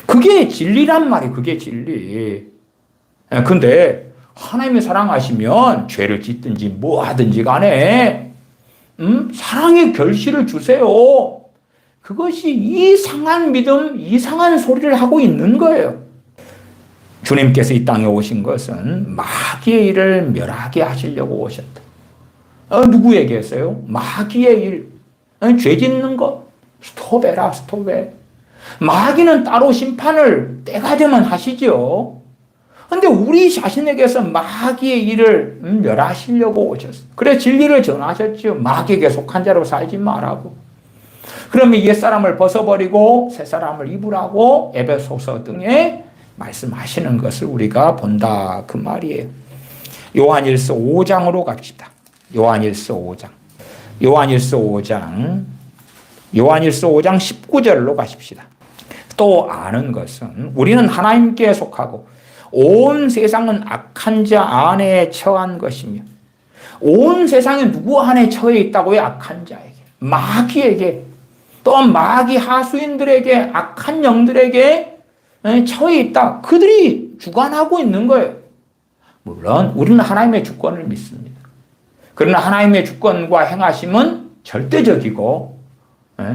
그게 진리란 말이에요. 그게 진리. 근데 하나님이 사랑하시면 죄를 짓든지 뭐 하든지 간에 사랑의 결실을 주세요. 그것이 이상한 믿음, 이상한 소리를 하고 있는 거예요. 주님께서 이 땅에 오신 것은 마귀의 일을 멸하게 하시려고 오셨다. 누구에게서요? 마귀의 일, 죄 짓는 것, 스톱해라, 스톱해. 마귀는 따로 심판을 때가 되면 하시죠. 근데 우리 자신에게서 마귀의 일을 멸하시려고 오셨어요. 그래 진리를 전하셨죠. 마귀에게 속한 자로 살지 말라고. 그러면 옛사람을 벗어버리고 새사람을 입으라고 에베소서 등에 말씀하시는 것을 우리가 본다 그 말이에요. 요한일서 5장으로 갑시다. 요한일서 5장 19절로 가십시다. 또 아는 것은 우리는 하나님께 속하고 온 세상은 악한 자 안에 처한 것이며, 온 세상에 누구 안에 처해 있다고요? 악한 자에게, 마귀에게, 또 마귀 하수인들에게, 악한 영들에게 처해 있다. 그들이 주관하고 있는 거예요. 물론 우리는 하나님의 주권을 믿습니다. 그러나 하나님의 주권과 행하심은 절대적이고,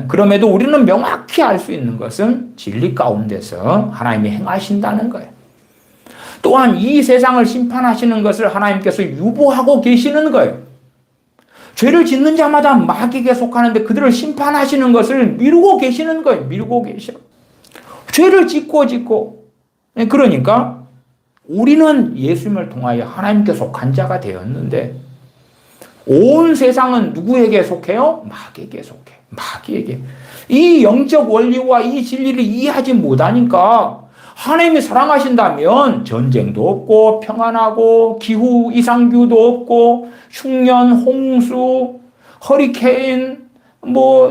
그럼에도 우리는 명확히 알 수 있는 것은 진리 가운데서 하나님이 행하신다는 거예요. 또한 이 세상을 심판하시는 것을 하나님께서 유보하고 계시는 거예요. 죄를 짓는 자마다 마귀에게 속하는데 그들을 심판하시는 것을 미루고 계시는 거예요. 미루고 계셔. 죄를 짓고 그러니까 우리는 예수님을 통하여 하나님께 속한 자가 되었는데 온 세상은 누구에게 속해요? 마귀에게 속해. 마귀에게. 이 영적 원리와 이 진리를 이해하지 못하니까 하나님이 사랑하신다면 전쟁도 없고 평안하고 기후 이상기후도 없고 흉년, 홍수, 허리케인,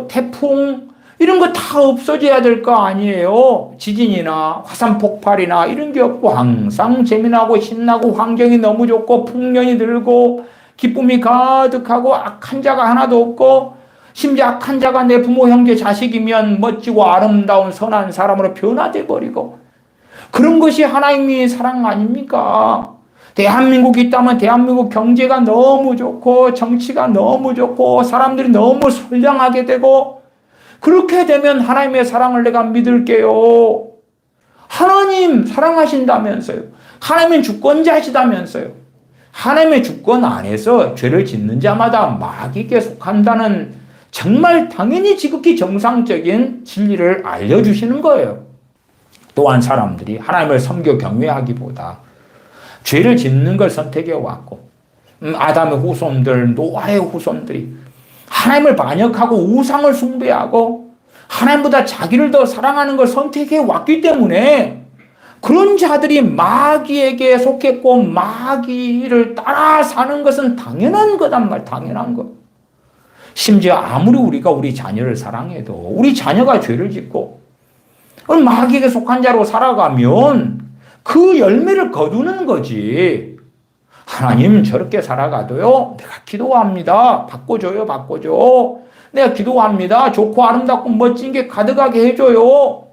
태풍 이런 거 다 없어져야 될 거 아니에요. 지진이나 화산 폭발이나 이런 게 없고 항상 재미나고 신나고 환경이 너무 좋고 풍년이 들고 기쁨이 가득하고 악한 자가 하나도 없고 심지어 악한 자가 내 부모 형제 자식이면 멋지고 아름다운 선한 사람으로 변화돼 버리고 그런 것이 하나님의 사랑 아닙니까? 대한민국이 있다면 대한민국 경제가 너무 좋고 정치가 너무 좋고 사람들이 너무 선량하게 되고 그렇게 되면 하나님의 사랑을 내가 믿을게요. 하나님 사랑하신다면서요. 하나님은 주권자시다면서요. 하나님의 주권 안에서 죄를 짓는 자마다 마귀에게 속한다는 정말 당연히 지극히 정상적인 진리를 알려주시는 거예요. 또한 사람들이 하나님을 섬겨 경외하기보다 죄를 짓는 걸 선택해 왔고 아담의 후손들, 노아의 후손들이 하나님을 반역하고 우상을 숭배하고 하나님보다 자기를 더 사랑하는 걸 선택해 왔기 때문에 그런 자들이 마귀에게 속했고 마귀를 따라 사는 것은 당연한 거단 말, 당연한 거. 심지어 아무리 우리가 우리 자녀를 사랑해도 우리 자녀가 죄를 짓고 마귀에게 속한 자로 살아가면 그 열매를 거두는 거지. 하나님 저렇게 살아가도요, 내가 기도합니다. 바꿔줘요, 바꿔줘. 내가 기도합니다. 좋고 아름답고 멋진 게 가득하게 해줘요.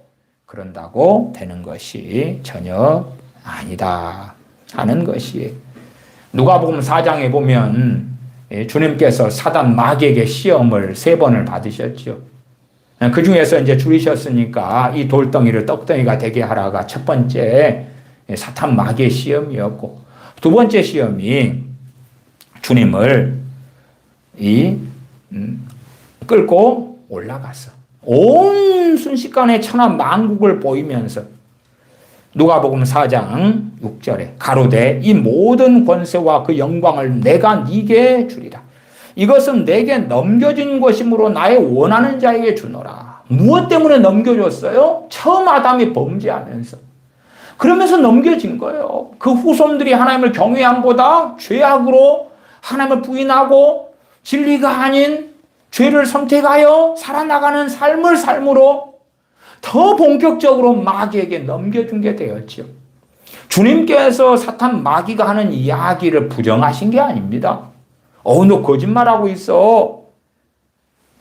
그런다고 되는 것이 전혀 아니다 하는 것이 누가복음 4장에 보면 주님께서 사단 마귀에게 시험을 3번을 받으셨죠. 그 중에서 이제 줄이셨으니까 이 돌덩이를 떡덩이가 되게 하라가 첫 번째 사탄 마귀의 시험이었고 두 번째 시험이 주님을 끌고 올라갔어. 온 순식간에 천하 만국을 보이면서 누가복음 4장 6절에 가로되 이 모든 권세와 그 영광을 내가 네게 주리라. 이것은 내게 넘겨진 것이므로 나의 원하는 자에게 주노라. 무엇 때문에 넘겨줬어요? 처음 아담이 범죄하면서. 그러면서 넘겨진 거예요. 그 후손들이 하나님을 경외함보다 죄악으로 하나님을 부인하고 진리가 아닌 죄를 선택하여 살아나가는 삶을 삶으로 더 본격적으로 마귀에게 넘겨준 게 되었죠. 주님께서 사탄 마귀가 하는 이야기를 부정하신 게 아닙니다. 너 거짓말하고 있어.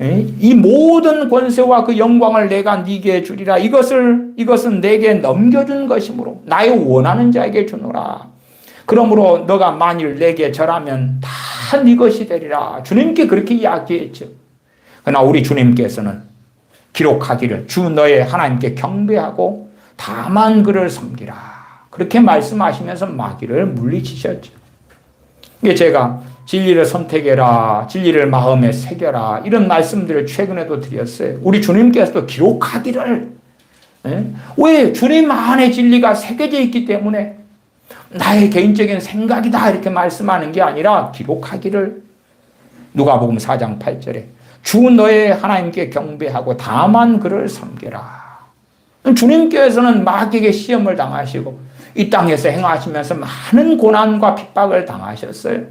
이 모든 권세와 그 영광을 내가 네게 주리라. 이것은 내게 넘겨준 것이므로 나의 원하는 자에게 주노라. 그러므로 너가 만일 내게 절하면 다 네 것이 되리라. 주님께 그렇게 이야기했죠. 그러나 우리 주님께서는 기록하기를 주 너의 하나님께 경배하고 다만 그를 섬기라. 그렇게 말씀하시면서 마귀를 물리치셨죠. 이게 제가 진리를 선택해라, 진리를 마음에 새겨라 이런 말씀들을 최근에도 드렸어요. 우리 주님께서도 기록하기를 왜? 주님 안에 진리가 새겨져 있기 때문에 나의 개인적인 생각이다 이렇게 말씀하는 게 아니라 기록하기를 누가복음 4장 8절에 주 너의 하나님께 경배하고 다만 그를 섬겨라. 주님께서는 마귀에게 시험을 당하시고 이 땅에서 행하시면서 많은 고난과 핍박을 당하셨어요.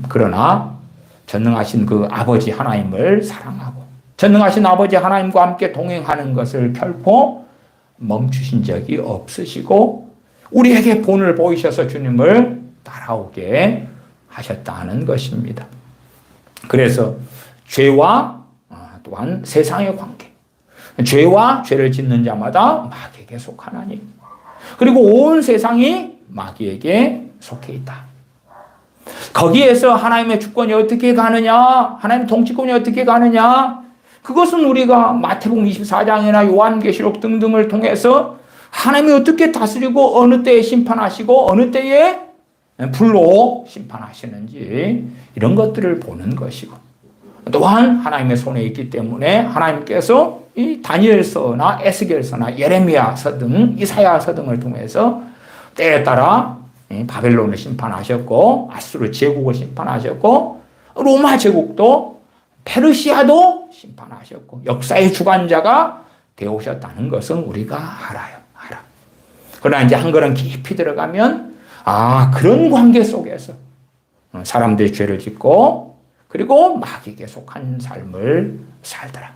그러나 전능하신 그 아버지 하나님을 사랑하고 전능하신 아버지 하나님과 함께 동행하는 것을 결코 멈추신 적이 없으시고 우리에게 본을 보이셔서 주님을 따라오게 하셨다는 것입니다. 그래서 죄와 또한 세상의 관계, 죄와 죄를 짓는 자마다 마귀에게 속하나니 그리고 온 세상이 마귀에게 속해 있다. 거기에서 하나님의 주권이 어떻게 가느냐, 하나님의 통치권이 어떻게 가느냐, 그것은 우리가 마태복음 24장이나 요한계시록 등등을 통해서 하나님이 어떻게 다스리고 어느 때에 심판하시고 어느 때에 불로 심판하시는지 이런 것들을 보는 것이고 또한 하나님의 손에 있기 때문에 하나님께서 이 다니엘서나 에스겔서나 예레미야서 등 이사야서 등을 통해서 때에 따라 바벨론을 심판하셨고 아수르 제국을 심판하셨고 로마 제국도 페르시아도 심판하셨고 역사의 주관자가 되오셨다는 것은 우리가 알아요. 그러나 이제 한 걸음 깊이 들어가면 그런 관계 속에서 사람들이 죄를 짓고 그리고 마귀에게 속한 삶을 살더라.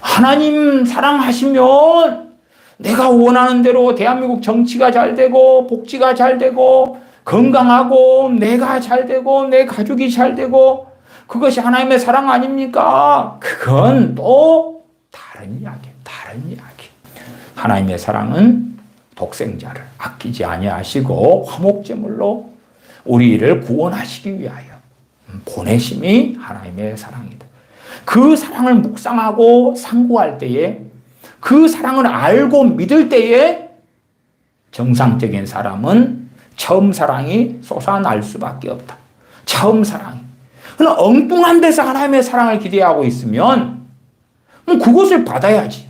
하나님 사랑하시면 내가 원하는 대로 대한민국 정치가 잘 되고 복지가 잘 되고 건강하고 내가 잘 되고 내 가족이 잘 되고 그것이 하나님의 사랑 아닙니까? 그건 또 다른 이야기. 하나님의 사랑은 독생자를 아끼지 아니하시고 화목제물로 우리를 구원하시기 위하여 보내심이 하나님의 사랑이다. 그 사랑을 묵상하고 상고할 때에 그 사랑을 알고 믿을 때에 정상적인 사람은 처음 사랑이 솟아날 수밖에 없다. 처음 사랑이. 그러나 엉뚱한 데서 하나님의 사랑을 기대하고 있으면 그것을 받아야지.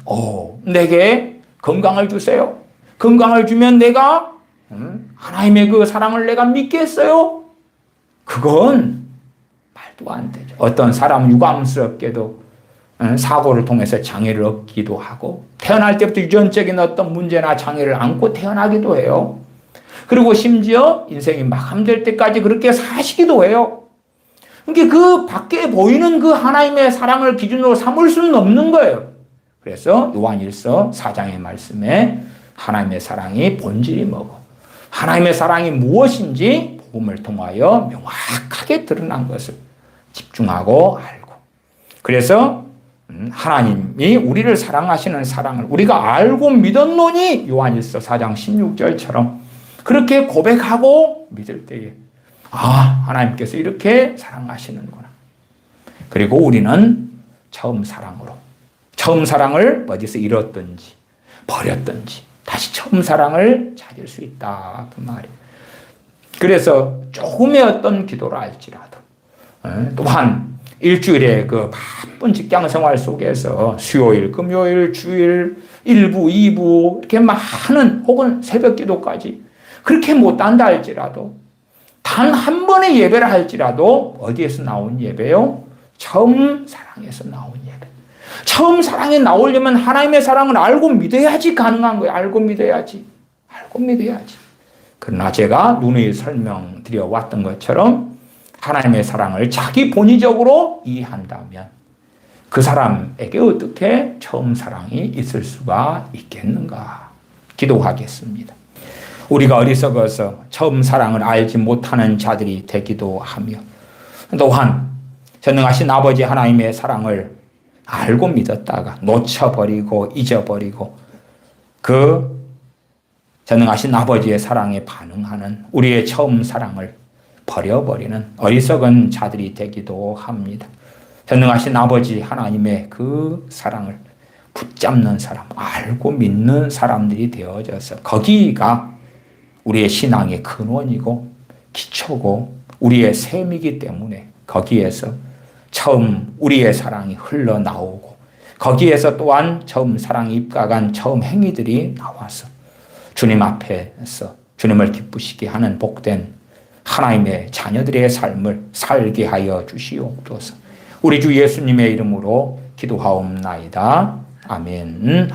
내게 건강을 주세요. 건강을 주면 내가 하나님의 그 사랑을 내가 믿겠어요? 그건 말도 안 되죠. 어떤 사람은 유감스럽게도 사고를 통해서 장애를 얻기도 하고 태어날 때부터 유전적인 어떤 문제나 장애를 안고 태어나기도 해요. 그리고 심지어 인생이 마감될 때까지 그렇게 사시기도 해요. 그러니까 그 밖에 보이는 그 하나님의 사랑을 기준으로 삼을 수는 없는 거예요. 그래서 요한일서 4장의 말씀에 하나님의 사랑이 본질이 뭐고 하나님의 사랑이 무엇인지 복음을 통하여 명확하게 드러난 것을 집중하고 알고 그래서 하나님이 우리를 사랑하시는 사랑을 우리가 알고 믿었노니 요한일서 4장 16절처럼 그렇게 고백하고 믿을 때에 하나님께서 이렇게 사랑하시는구나. 그리고 우리는 처음 사랑을 어디서 잃었든지 버렸든지 다시 처음 사랑을 찾을 수 있다. 그 말이에요. 그래서 조금의 어떤 기도를 할지라도 또한 일주일에 그 바쁜 직장 생활 속에서 수요일, 금요일, 주일, 1부, 2부 이렇게 많은 혹은 새벽 기도까지 그렇게 못한다 할지라도 단 한 번의 예배를 할지라도 어디에서 나온 예배요? 처음 사랑에서 나온 예배. 처음 사랑에 나오려면 하나님의 사랑을 알고 믿어야지 가능한 거예요. 알고 믿어야지. 그러나 제가 누누이 설명드려 왔던 것처럼 하나님의 사랑을 자기 본의적으로 이해한다면 그 사람에게 어떻게 처음 사랑이 있을 수가 있겠는가? 기도하겠습니다. 우리가 어리석어서 처음 사랑을 알지 못하는 자들이 되기도 하며 또한 전능하신 아버지 하나님의 사랑을 알고 믿었다가 놓쳐버리고 잊어버리고 그 전능하신 아버지의 사랑에 반응하는 우리의 처음 사랑을 버려버리는 어리석은 자들이 되기도 합니다. 전능하신 아버지 하나님의 그 사랑을 붙잡는 사람, 알고 믿는 사람들이 되어져서 거기가 우리의 신앙의 근원이고 기초고 우리의 셈이기 때문에 거기에서 처음 우리의 사랑이 흘러나오고 거기에서 또한 처음 사랑이 입각한 처음 행위들이 나와서 주님 앞에서 주님을 기쁘시게 하는 복된 하나님의 자녀들의 삶을 살게 하여 주시옵소서. 우리 주 예수님의 이름으로 기도하옵나이다. 아멘.